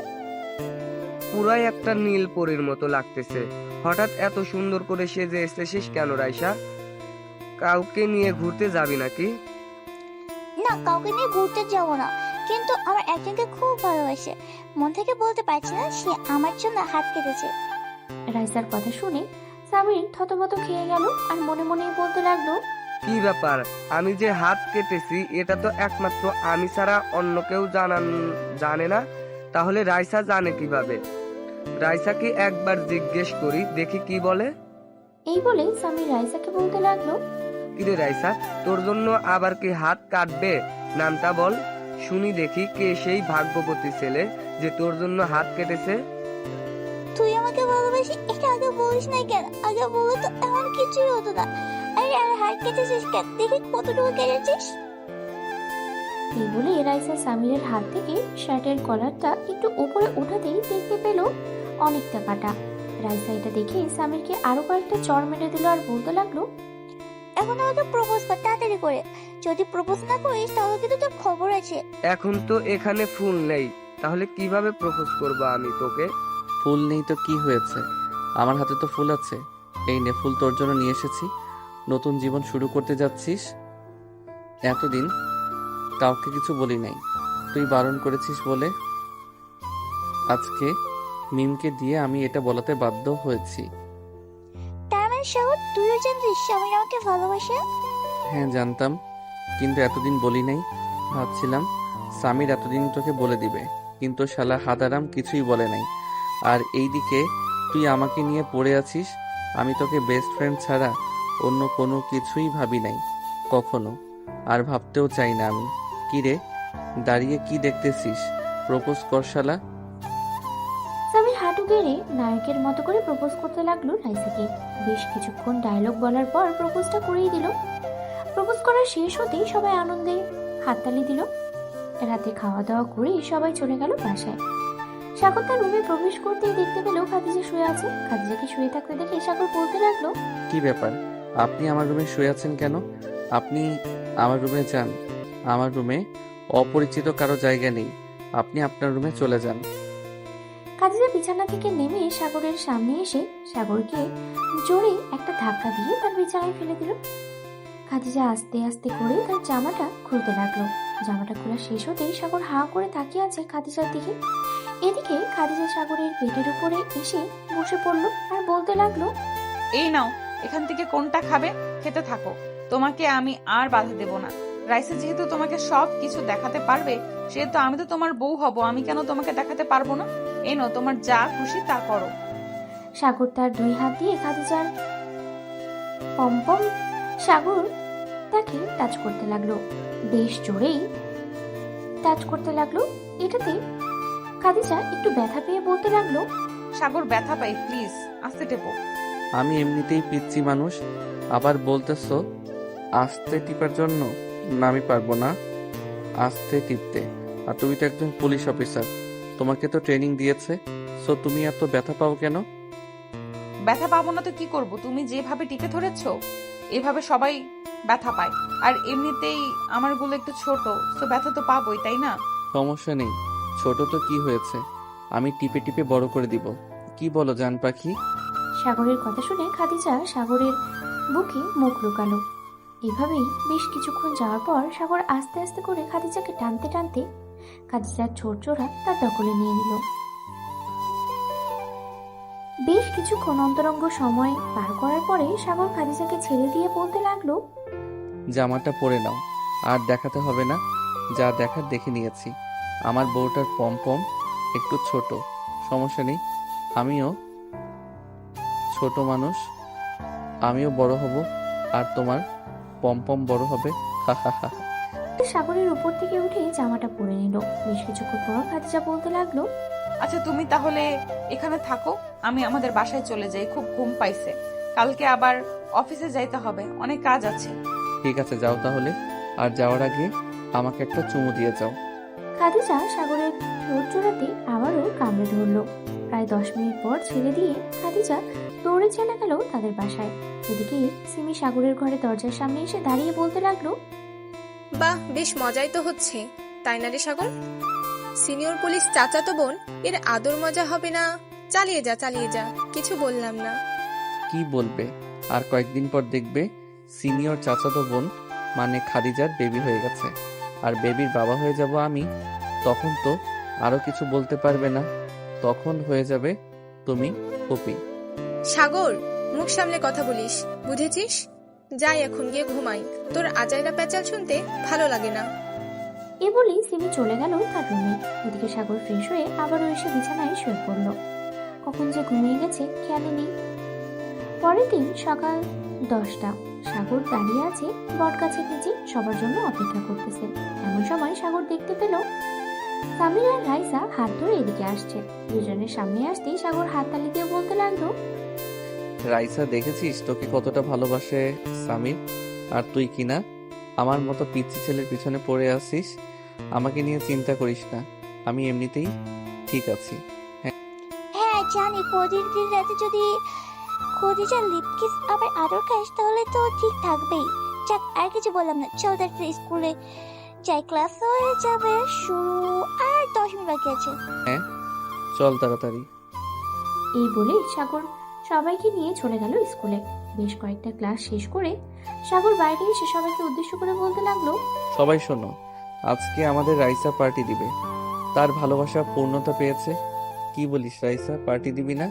পুরাই একটা নীল পরীর মতো লাগতেছে। হঠাৎ এত সুন্দর করে সেজে এসেছিস কেন রাইসা? কাউকে নিয়ে ঘুরতে যাবি নাকি? না, কাউকে নিয়ে ঘুরতে যাবো না, কিন্তু আমার একজনকে খুব ভালোবাসে। মন থেকে বলতে পারছি না, সে আমার জন্য হাত কেটেছে। রাইসার কথা শুনে সামির থতমত খেয়ে গেল আর মনে মনে বলতে লাগলো, কি ব্যাপার? আমি যে হাত কেটেছি এটা তো একমাত্র আমি ছাড়া অন্য কেউ জানে না। তাহলে রাইসা জানে কিভাবে? রাইসাকে একবার জিজ্ঞেস করি, দেখি কি বলে। এই বলে সামির রাইসাকে বলতে লাগলো, কিরে রাইসা, তোর জন্য আবার কি হাত কাটবে? নামটা বল, শুনি দেখি কে সেই ভাগ্যবতী ছেলে যে তোর জন্য হাত কেটেছে। তুই আমাকে ভালোবাসি এটা আগে বলিস না কেন? আগে বলে তো এমন কিছুই হতো না। আরে আরে, হাত কেটেছিস কেন? দেখি কতটুকু কেটেছিস। এই বলে রাইসা সামিরের হাত থেকে শার্টের কলারটা একটু উপরে উঠাতেই দেখতে পেল অনেকটা কাটা। রাইসা এটা দেখে সামিরকে আরো কয়েকটা চড় মেরে দিল আর বলতে লাগলো, এখন আমাকে প্রপোজ কর তাড়াতাড়ি করে। যদি প্রপোজ না করিস তাহলে কিন্তু তোর খবর আছে। এখন তো এখানে ফুল নেই, তাহলে কিভাবে প্রপোজ করব আমি তোকে? ফুল নেই তো কি হয়েছে, আমার হাতে তো ফুল আছে। এই নে, ফুল তোর জন্য নিয়ে এসেছি। নতুন জীবন শুরু করতে যাচ্ছিস, এতদিন কাউকে কিছু বলি নাই, তুই বারণ করেছিস বলে আজকে মিমকে দিয়ে আমি এটা বলাতে বাধ্য হয়েছি। তার মানে সাগর, তুইও জানিস স্বামী আমাকে ভালোবাসে? হ্যাঁ জানতাম, কিন্তু এতদিন বলি নাই। ভাবছিলাম সামির এতদিন তোকে বলে দিবে, কিন্তু শালা হাদারাম কিছুই বলে নাই। আর এইদিকে তুই আমাকে নিয়ে পড়ে আছিস। আমি তোকে বেস্ট ফ্রেন্ড ছাড়া অন্য কোনো কিছুই ভাবি নাই কখনো, আর ভাবতেও চাই না আমি। কি রে, দাঁড়িয়ে কি দেখতেছিস? প্রপোজ কর শালা। সামির হাঁটু গেড়ে নায়কের মতো করে প্রপোজ করতে লাগলো রাইসাকে। বেশ কিছুক্ষণ ডায়লগ বলার পর প্রপোজটা করেই দিল। প্রপোজ করা শেষ হতেই সবাই আনন্দে হাততালি দিল। রাতে খাওয়া দাওয়া করে সবাই চলে গেল বাসায়। সাগর তার রুমে প্রবেশ করতেই দেখতে পেল খাদিজা শুয়ে আছে। খাদিজাকে শুয়ে থাকতে দেখে সাগর বলতে লাগলো, কি ব্যাপার, আপনি আমার রুমে শুয়ে আছেন কেন? আপনি আমার রুমে যান। আমার রুমে অপরিচিত কারো জায়গা নেই, আপনি আপনার রুমে চলে যান। খাদিজা বিছানা থেকে নেমে সাগরের সামনে এসে সাগরকে জোরে একটা ধাক্কা দিয়ে তার বিছানায় ফেলে দিল। খাদিজা আস্তে আস্তে করে তার জামাটা খুলতে লাগলো। জামাটা খোলা শেষ হতেই সাগর হাঁ করে তাকিয়ে আছে খাদিজার দিকে। এদিকে খাদিজা সাগরের পেটের উপরে এসে বসে পড়লো আর বলতে লাগলো, এই নাও, এখান থেকে কোনটা খাবে খেতে থাকো, তোমাকে আমি আর বাধা দেব না। রাইসা যেহেতু তোমাকে সব কিছু দেখাতে পারবে, সেহেতু আমি তো তোমার বউ হব, আমি কেন তোমাকে দেখাতে পারবো না? এই নাও, তোমার যা খুশি তা করো। সাগর তার দুই হাত দিয়ে খাদিজার পম্পম সাগর তাকে টাচ করতে লাগলো, বেশ জোরেই টাচ করতে লাগলো। এটাতে খাদিজা একটু ব্যথা পেয়ে বলতে লাগলো, সাগর ব্যথা পাই, প্লিজ আস্তে টেপো। আমি এমনিতেই পিচ্ছি মানুষ, আবার বলতেছো আস্তে টিপার জন্য? না, আমি পারবো না আস্তে টিপতে। আর তুমি তো একজন পুলিশ অফিসার, তোমাকে তো ট্রেনিং দিয়েছে, সো তুমি এত ব্যথা পাও কেন? ব্যথা পাবো না তো কি করব? তুমি যেভাবে টিপে ধরেছো এভাবে সবাই ব্যথা পায়, আর এমনিতেই আমার গুলো একটু ছোট, তো ব্যথা তো পাবোই, তাই না? সমস্যা নেই, ছোট তো কি হয়েছে, আমি টিপে টিপে বড় করে দিব। কি বলো জান পাখি? সাগরের কথা শুনে খাদিজা সাগরের বুকে মুখ লুকালো। এভাবেই বেশ কিছুক্ষণ যাওয়ার পর সাগর আস্তে আস্তে করে খাদিজাকে টানতে টানতে খাদিজার ছোট জোড়া তার দখলে নিয়ে নিল। বেশ কিছুক্ষণ অন্তরঙ্গ সময় পার করার পরে সাগর খাদিজাকে ছেড়ে দিয়ে বলতে লাগলো, জামাটা পরে নাও, আর দেখাতে হবে না, যা দেখার দেখে নিয়েছি। আমার বউটার পম একটু ছোট, সমস্যা নেই, আমিও ছোট মানুষ, আমিও বড় হব, আর তোমার পম বড় হবে। হা হা হা। সাগরের উপর থেকে উঠে জামাটা পরে নিল। বেশ কিছুক্ষণ পর খাদিজা বলতে লাগলো, আচ্ছা তুমি তাহলে এখানে থাকো, আমি আমাদের বাসায় চলে যাই, খুব ঘুম পাইছে। কালকে আবার অফিসে যাইতে হবে, অনেক কাজ আছে। ঠিক আছে, যাও তাহলে। আর যাওয়ার আগে আমাকে একটা চুমু দিয়ে যাও। খাদিজা সাগরের ঠোঁট জোড়াতে আবারও কামড়ে ধরলো। প্রায় 10 মিনিট পর ছেড়ে দিয়ে খাদিজা দৌড়ে চলে গেল তাদের বাসায়। এদিকে সিমি সাগরের ঘরে দরজার সামনে এসে দাঁড়িয়ে বলতে লাগলো, বাহ, বেশ মজাই তো হচ্ছে, তাই না রে সাগর? সিনিয়র পুলিশ চাচাতো বোন, এর আদর মজা হবে না? চালিয়ে যা, চালিয়ে যা, কিছু বললাম না। কি বলবে? আর কয়েকদিন পর দেখবে সিনিয়র চাচাতো বোন মানে খাদিজার বেবি হয়ে গেছে, আর বেবির বাবা হয়ে যাব আমি। তখন তো আরো কিছু বলতে পারবে না, তখন হয়ে যাবে তুমি কপি। সাগর, মুখ সামলে কথা বলিস, বুঝেছিস? যাই এখন গিয়ে ঘুমাই, তোর আজাইরা প্যাচাল শুনতে ভালো লাগে না। এ বলেই সিমি চলে গেল তার রুমে। এদিকে সাগর ফ্রেশ হয়ে আবারও এসে বিছানায় শুয়ে পড়ল। কখন যে ঘুমিয়ে গেছে খেয়ালই নেই। পরের দিন সকাল 10টা। সাগর দাঁড়িয়ে আছে বটগাছের নিচে, সবার জন্য অপেক্ষা করতেছে। এমন সময় সাগর দেখতে পেল সামির আর রাইসা হাত ধরে এদিকে আসছে। দুজনের সামনে আসতেই সাগর হাততালি দিয়ে বলতে লাগলো, রাইসা, দেখেছিস তোকে কতটা ভালোবাসে সামির, আর তুই কিনা আমার মতো পিচ্ছি ছেলের পিছনে পড়ে আসিস। আমাকে নিয়ে চিন্তা করিস না, আমি এমনিতেই ঠিক আছি। হ্যাঁ জানি, প্রতিদিন রাতে যদি খদিজার লিপ কিস আবার আদর খাস তাহলে তো ঠিক থাকবেই। যাক, আর কিছু বললাম না, চল তাড়াতাড়ি স্কুলে যাই, ক্লাস হয়ে যাবে শুরু, আর 10 মিনিট বাকি আছে। হ্যাঁ, চল তাড়াতাড়ি। এই বলে সাগর সবাইকে নিয়ে চলে গেল স্কুলে। বেশ কয়েকটা ক্লাস শেষ করে সাগর বাইরে এসে সবাইকে উদ্দেশ্য করে বলতে লাগলো, সবাই শোনো, আজকে আমাদের রাইসা পার্টি দিবে। তার ভালোবাসা পূর্ণতা পেয়েছে। কি বলিস রাইসা, পার্টি দিবি না?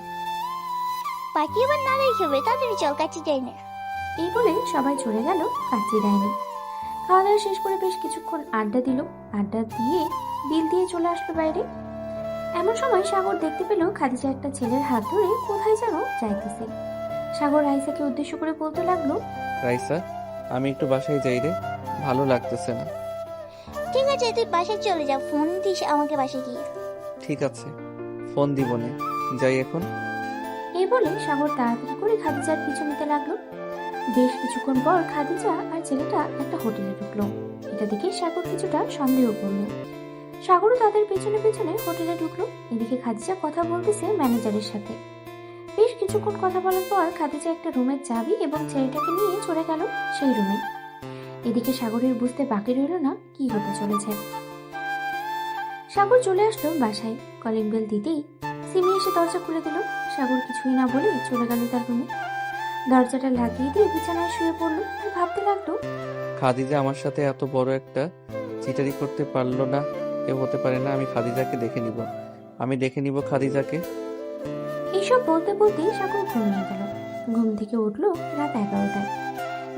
পার্টি আবার না রেখে হবে, তাড়াতাড়ি চল, কাছে যাই না। এই বলে সবাই চলে গেল কাচ্চি ডাইনে। খাওয়া দাওয়া শেষ করে বেশ কিছুক্ষণ আড্ডা দিল। আড্ডা দিয়ে বিল দিয়ে চলে আসলো বাইরে। এমন সময় সাগর দেখতে পেল খাদিজা একটা ছেলের হাত ধরে কোথায় যেন যাইতেছে। সাগর রাইসাকে উদ্দেশ্য করে বলতে লাগলো, রাইসা, আমি একটু বাসায় যাই রে, ভালো লাগতেছে না। ঠিক আছে, তুই বাসায় চলে যা, ফোন দিস আমাকে বাসায় গিয়ে। ঠিক আছে, ফোন দিব না, যাই এখন। এই বলে সাগর তাড়াতাড়ি করে খাদিজার পিছু নিতে লাগলো। বেশ কিছুক্ষণ পর খাদিজা আর ছেলেটা একটা হোটেলে ঢুকলো। এটা দেখে সাগর কিছুটা সন্দেহ করলো। সাগরও তাদের পেছনে পেছনে হোটেলে ঢুকলো। এদিকে খাদিজা কথা বলতেছে ম্যানেজারের সাথে। বেশ কিছুক্ষণ কথা বলার পর খাদিজা একটা রুমের চাবি এবং ছেলেটাকে নিয়ে চলে গেল সেই রুমে। এদিকে সাগরের বুঝতে বাকি রইল না কি হতে চলেছে। সাগর চলে আসলো বাসায়। কলিং বেল দিতেই সিমি এসে দরজা খুলে দিল। সাগর কিছুই না বলে চলে গেল তার রুমে। দরজাটা লাগিয়ে দিয়ে বিছানায় শুয়ে পড়লো আর ভাবতে লাগলো, খাদিজা আমার সাথে এত বড় একটা চিটারি করতে পারলো না, কেউ হতে পারে না। আমি খাদিজাকে দেখে নিব, আমি দেখে নিব খাদিজাকে। এইসব বলতে বলতেই সাগর ঘুমিয়ে গেল। ঘুম থেকে উঠলো রাত 11টায়।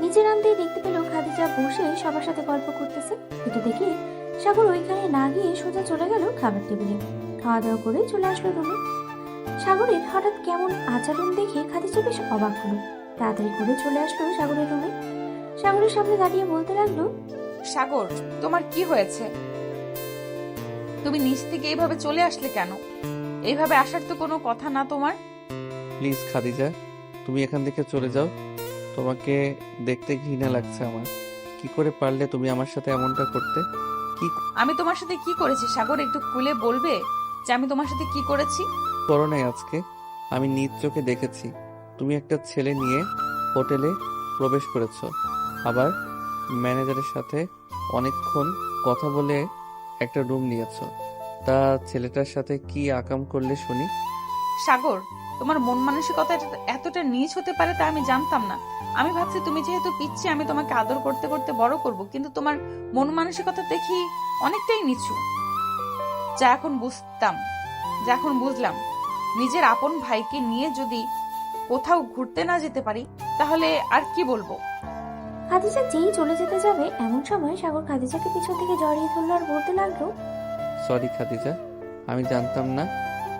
নিচে নামতেই দেখতে পেল খাদিজা বসে সবার সাথে গল্প করতেছে। এটা দেখে সাগর ওইখানে না গিয়ে সোজা চলে গেল খাবার টেবিলে। খাওয়া দাওয়া করে চলে আসলো রুমে। সাগরের হঠাৎ কেমন আচরণ দেখে খাদিজা বেশ অবাক হলো। তাড়াতাড়ি করে চলে আসলো সাগরের রুমে। সাগরের সামনে দাঁড়িয়ে বলতে লাগলো, সাগর, তোমার কি হয়েছে? তুমি নিচ থেকে এইভাবে চলে আসলে কেন? এইভাবে আসার তো কোনো কথা না তোমার। প্লিজ খাদিজা, তুমি এখান থেকে চলে যাও, তোমাকে দেখতে ঘৃণা লাগছে আমার। কি করে পারলে তুমি আমার সাথে এমনটা করতে? কি আমি তোমার সাথে কি করেছি সাগর, একটু খুলে বলবে যে আমি তোমার সাথে কি করেছি? করো নাই আজকে? আমি নিজ চোখে দেখেছি তুমি একটা ছেলে নিয়ে হোটেলে প্রবেশ করেছো, আবার ম্যানেজারের সাথে অনেকক্ষণ কথা বলে একটা রুম নিয়েছো। তা ছেলেটার সাথে কি আকাম করলে শুনি? সাগর, তোমার মন মানসিকতা এতটা নীচ হতে পারে তা আমি জানতাম না। আমি ভাবছি তুমি যেহেতু পিচ্ছি আমি তোমাকে আদর করতে করতে বড় করব, কিন্তু তোমার মন মানসিকতা দেখি অনেকটাই নিচু। যা এখন বুঝলাম, নিজের আপন ভাইকে নিয়ে যদি কোথাও ঘুরতে না যেতে পারি তাহলে আর কি বলবো। খাদিজা যেই চলে যেতে যাবে এমন সময় সাগর খাদিজাকে পিছন থেকে জড়িয়ে ধরলো আর বলতে লাগলো, সরি খাদিজা, আমি জানতাম না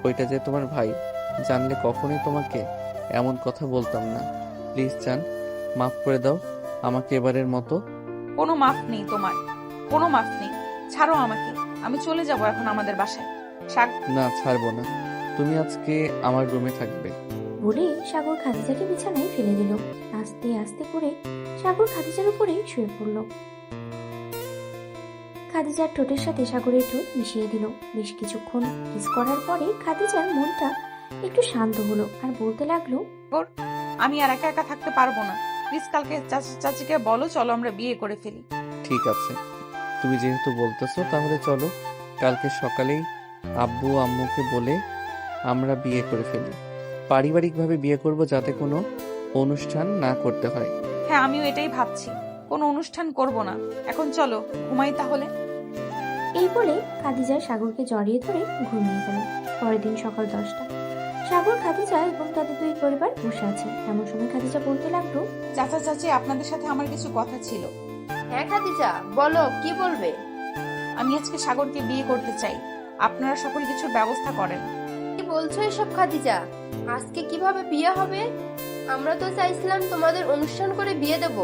ওইটা যে তোমার ভাই। জানলে কখনোই তোমাকে এমন কথা বলতাম না। প্লিজ জান, মাফ করে দাও আমাকে এবারের মতো। কোনো মাফ নেই তোমার, কোনো মাফ নেই। ছাড়ো আমাকে, আমি চলে যাব এখন আমাদের বাসায়। না, ছাড়বো না। তুমি আজকে আমার রুমে থাকবে। বলে সাগর খাদিজাকে বিছানায় ফেলে দিল। আস্তে আস্তে করে সাগর খাদিজার উপরে শুয়ে পড়ল। খাদিজার ঠোঁটের সাথে সাগরের ঠোঁট মিশিয়ে দিল। বেশ কিছুক্ষণ কিস করার পরে খাদিজার মনটা একটু শান্ত হলো আর বলতে লাগলো, আমি আর একা একা থাকতে পারবো না। প্লিজ কালকে চাচিকে বলো, চলো আমরা বিয়ে করে ফেলি। ঠিক আছে, তুমি যেহেতু বলতেছো তাহলে চলো কালকে সকালেই আব্বু আম্মুকে বলে আমরা বিয়ে করে ফেলি। পারিবারিকভাবে বিয়ে করব, যাতে কোনো অনুষ্ঠান না করতে হয়। হ্যাঁ, আমিও এটাই ভাবছি, কোনো অনুষ্ঠান করব না। এখন চলো ঘুমাই তাহলে। এই বলে খাদিজা সাগরকে জড়িয়ে ধরে ঘুমিয়ে গেল। পরের দিন সকাল 10টা। সাগর, খাদিজা এবং তাদের দুই পরিবার বসে আছে। এমন সময় খাদিজা বলতে লাগলো, চাচা চাচি, আপনাদের সাথে আমার কিছু কথা ছিল। হ্যাঁ খাদিজা, বলো কি বলবে? আমি আজকে সাগরকে বিয়ে করতে চাই, আপনারা সকল কিছুর ব্যবস্থা করেন। কি বলছো এসব খাদিজা? আজকে কিভাবে বিয়ে হবে? আমরা তো চাইছিলাম তোমাদের অনুষ্ঠান করে বিয়ে দেব।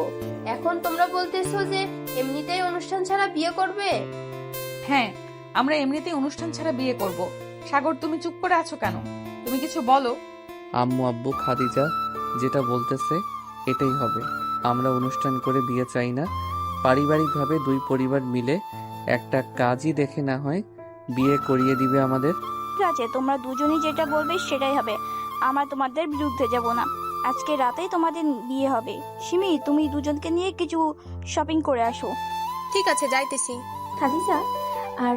এখন তোমরা বলতেছো যে এমনিতেই অনুষ্ঠান ছাড়া বিয়ে করবে? হ্যাঁ, আমরা এমনিতেই অনুষ্ঠান ছাড়া বিয়ে করব। সাগর, তুমি চুপ করে আছো কেন? তুমি কিছু বলো। আম্মু আব্বু খাদিজা যেটা বলতেছে এটাই হবে। আমরা অনুষ্ঠান করে বিয়ে চাই না। পারিবারিকভাবে দুই পরিবার মিলে একটা কাজই দেখে না হয় বিয়ে করিয়ে দিবে আমাদের। ঠিক আছে, তোমরা দুজনই যেটা বলবে সেটাই হবে। আমরা তোমাদের বিরুদ্ধে যাব না। আজকে রাতেই তোমাদের বিয়ে হবে। সিমি, তুমি দুজনকে নিয়ে কিছু শপিং করে আসো। ঠিক আছে, যাইতেছি। খাদিজা আর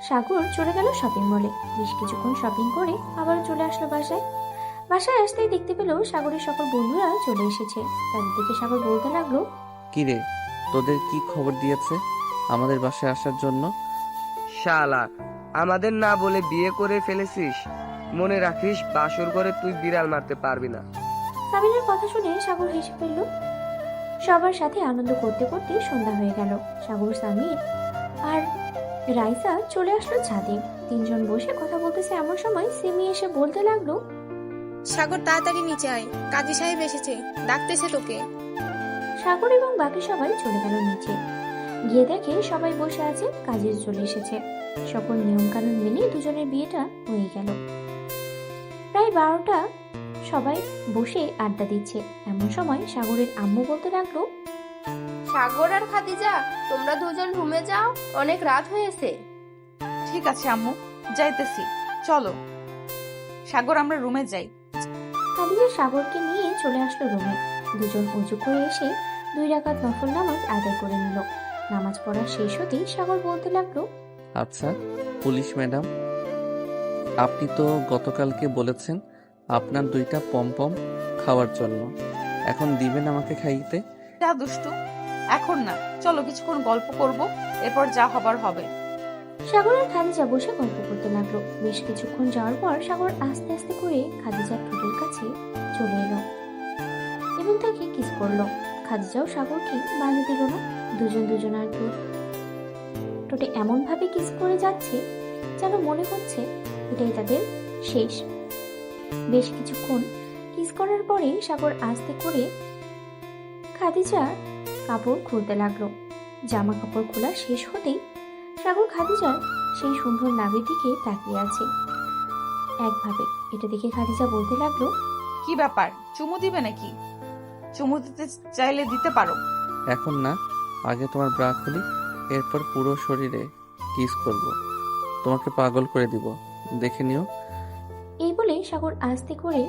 সাগর চলে গেল শপিং মলে। বেশ কিছুক্ষণ শপিং করে আবার চলে আসলো বাসায়। বাসায় আসতেই দেখতে পেল সাগরের সকল বন্ধুরা চলে এসেছে। তাদের দিকে সাগর বলতে লাগলো, কি রে, তোদের কি খবর দিয়েছে আমাদের বাসায় আসার জন্য? শালা, আমাদের না বলে বিয়ে করে ফেলেছিস। মনে রাখিস, বাসর করে তুই বিড়াল মারতে পারবি না। সামিনের কথা শুনে সাগর হেসে ফেলল। সবার সাথে আনন্দ করতে করতে সন্ধ্যা হয়ে গেল। সাগর, সামির আর রাইসা চলে আসলো ছাদে। তিনজন বসে কথা বলতেছে। এমন সময় সিমি এসে বলতে লাগলো, সাগর, তাড়াতাড়ি নিচে আয়, কাজী সাহেব এসেছে, ডাকতেছে তোকে। সাগর এবং বাকি সবাই চলে গেল নিচে। গিয়ে দেখে সবাই বসে আছে, কাজের চলে এসেছে। সকল নিয়ম কানুন মেনে দুজনের বিয়েটা হয়ে গেল। প্রায় 12টা সবাই বসে আড্ডা দিচ্ছে। এমন সময় সাগরের আম্মু বলতে লাগলো, সাগর আর খাদিজা, তোমরা দুজন রুমে যাও, অনেক রাত হয়েছে। ঠিক আছে আম্মু, যাইতেছি, চলো। সাগর, আমরা রুমে যাই। খাদিজা সাগরকে নিয়ে চলে আসলো রুমে। দুজন উঁচু করে এসে 2 রাকাত নফল নামাজ আদায় করে নিল। নামাজ পড়া শেষ হতেই সাগর বলতে লাগলো, আচ্ছা পুলিশ ম্যাডাম, আপনি তো গতকালকে বলেছেন আপনার 2টা পমপম খাওয়ার জন্য। এখন দিবেন আমাকে খাইতে? যা দুষ্টু, এখন না, চলো কিছুক্ষণ গল্প করব, এরপর যা হবার হবে। সাগর আর খাদিজা বসে গল্প করতে লাগলো। বেশ কিছুক্ষণ যাওয়ার পর সাগর আস্তে আস্তে করে খাদিজার ঠোঁটের কাছে চলে এলো এবং তাকে কিস করলো। খাদিজাও সাগরকে বাধা দিল না। দুজন দুজনার ঠোঁটে এমন ভাবে কিস করে যাচ্ছে যেন মনে হচ্ছে এটাই তাদের শেষ। বেশ কিছুক্ষণ কিস করার পরে সাগর আস্তে করে খাদিজার কাপড় খুলতে লাগলো। জামা কাপড় খোলা শেষ হতেই সাগর খাদিজার সেই সুন্দর নাভির দিকে তাকিয়ে আছে একভাবে। এটা দেখে খাদিজা বলতে লাগলো, কি ব্যাপার, চুমু দিবে নাকি? চুমু দিতে চাইলে দিতে পারো। এখন না, আগে তোমার ব্রা খুলি, এরপর পুরো শরীরে কিস করব, তোমাকে পাগল করে দিব, দেখে নিও। এই বলে সাগর আস্তে করে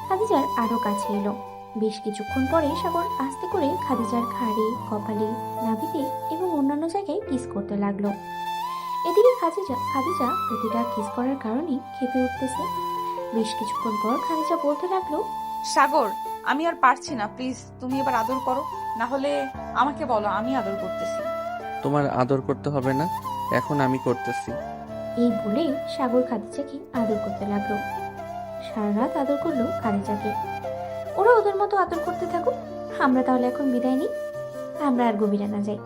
খাদিজার আরো কাছে এলো। বেশ কিছুক্ষণ পরে সাগর আস্তে করে খাদিজার ঘাড়ে, কপালে, নাভিতে এবং অন্যান্য জায়গায় কিস করতে লাগলো। এদিকে খাদিজা প্রতিটা কিস করার কারণে ক্ষেপে উঠতেছে। বেশ কিছুক্ষণ পর খাদিজা বলতে লাগলো, সাগর, আমি আর পারছি না, প্লিজ তুমি এবার আদর করো, না হলে আমাকে বলো, আমি আদর করতেছি। তোমার আদর করতে হবে না, এখন আমি করতেছি। এই বলে সাগর খাদিজাকে আদর করতে লাগলো। সারা রাত আদর করলো খাদিজাকে। ওরা ওদের মতো আদর করতে থাকুক, আমরা তাহলে এখন বিদায় নিই। আমরা আর গভীরে না যাই।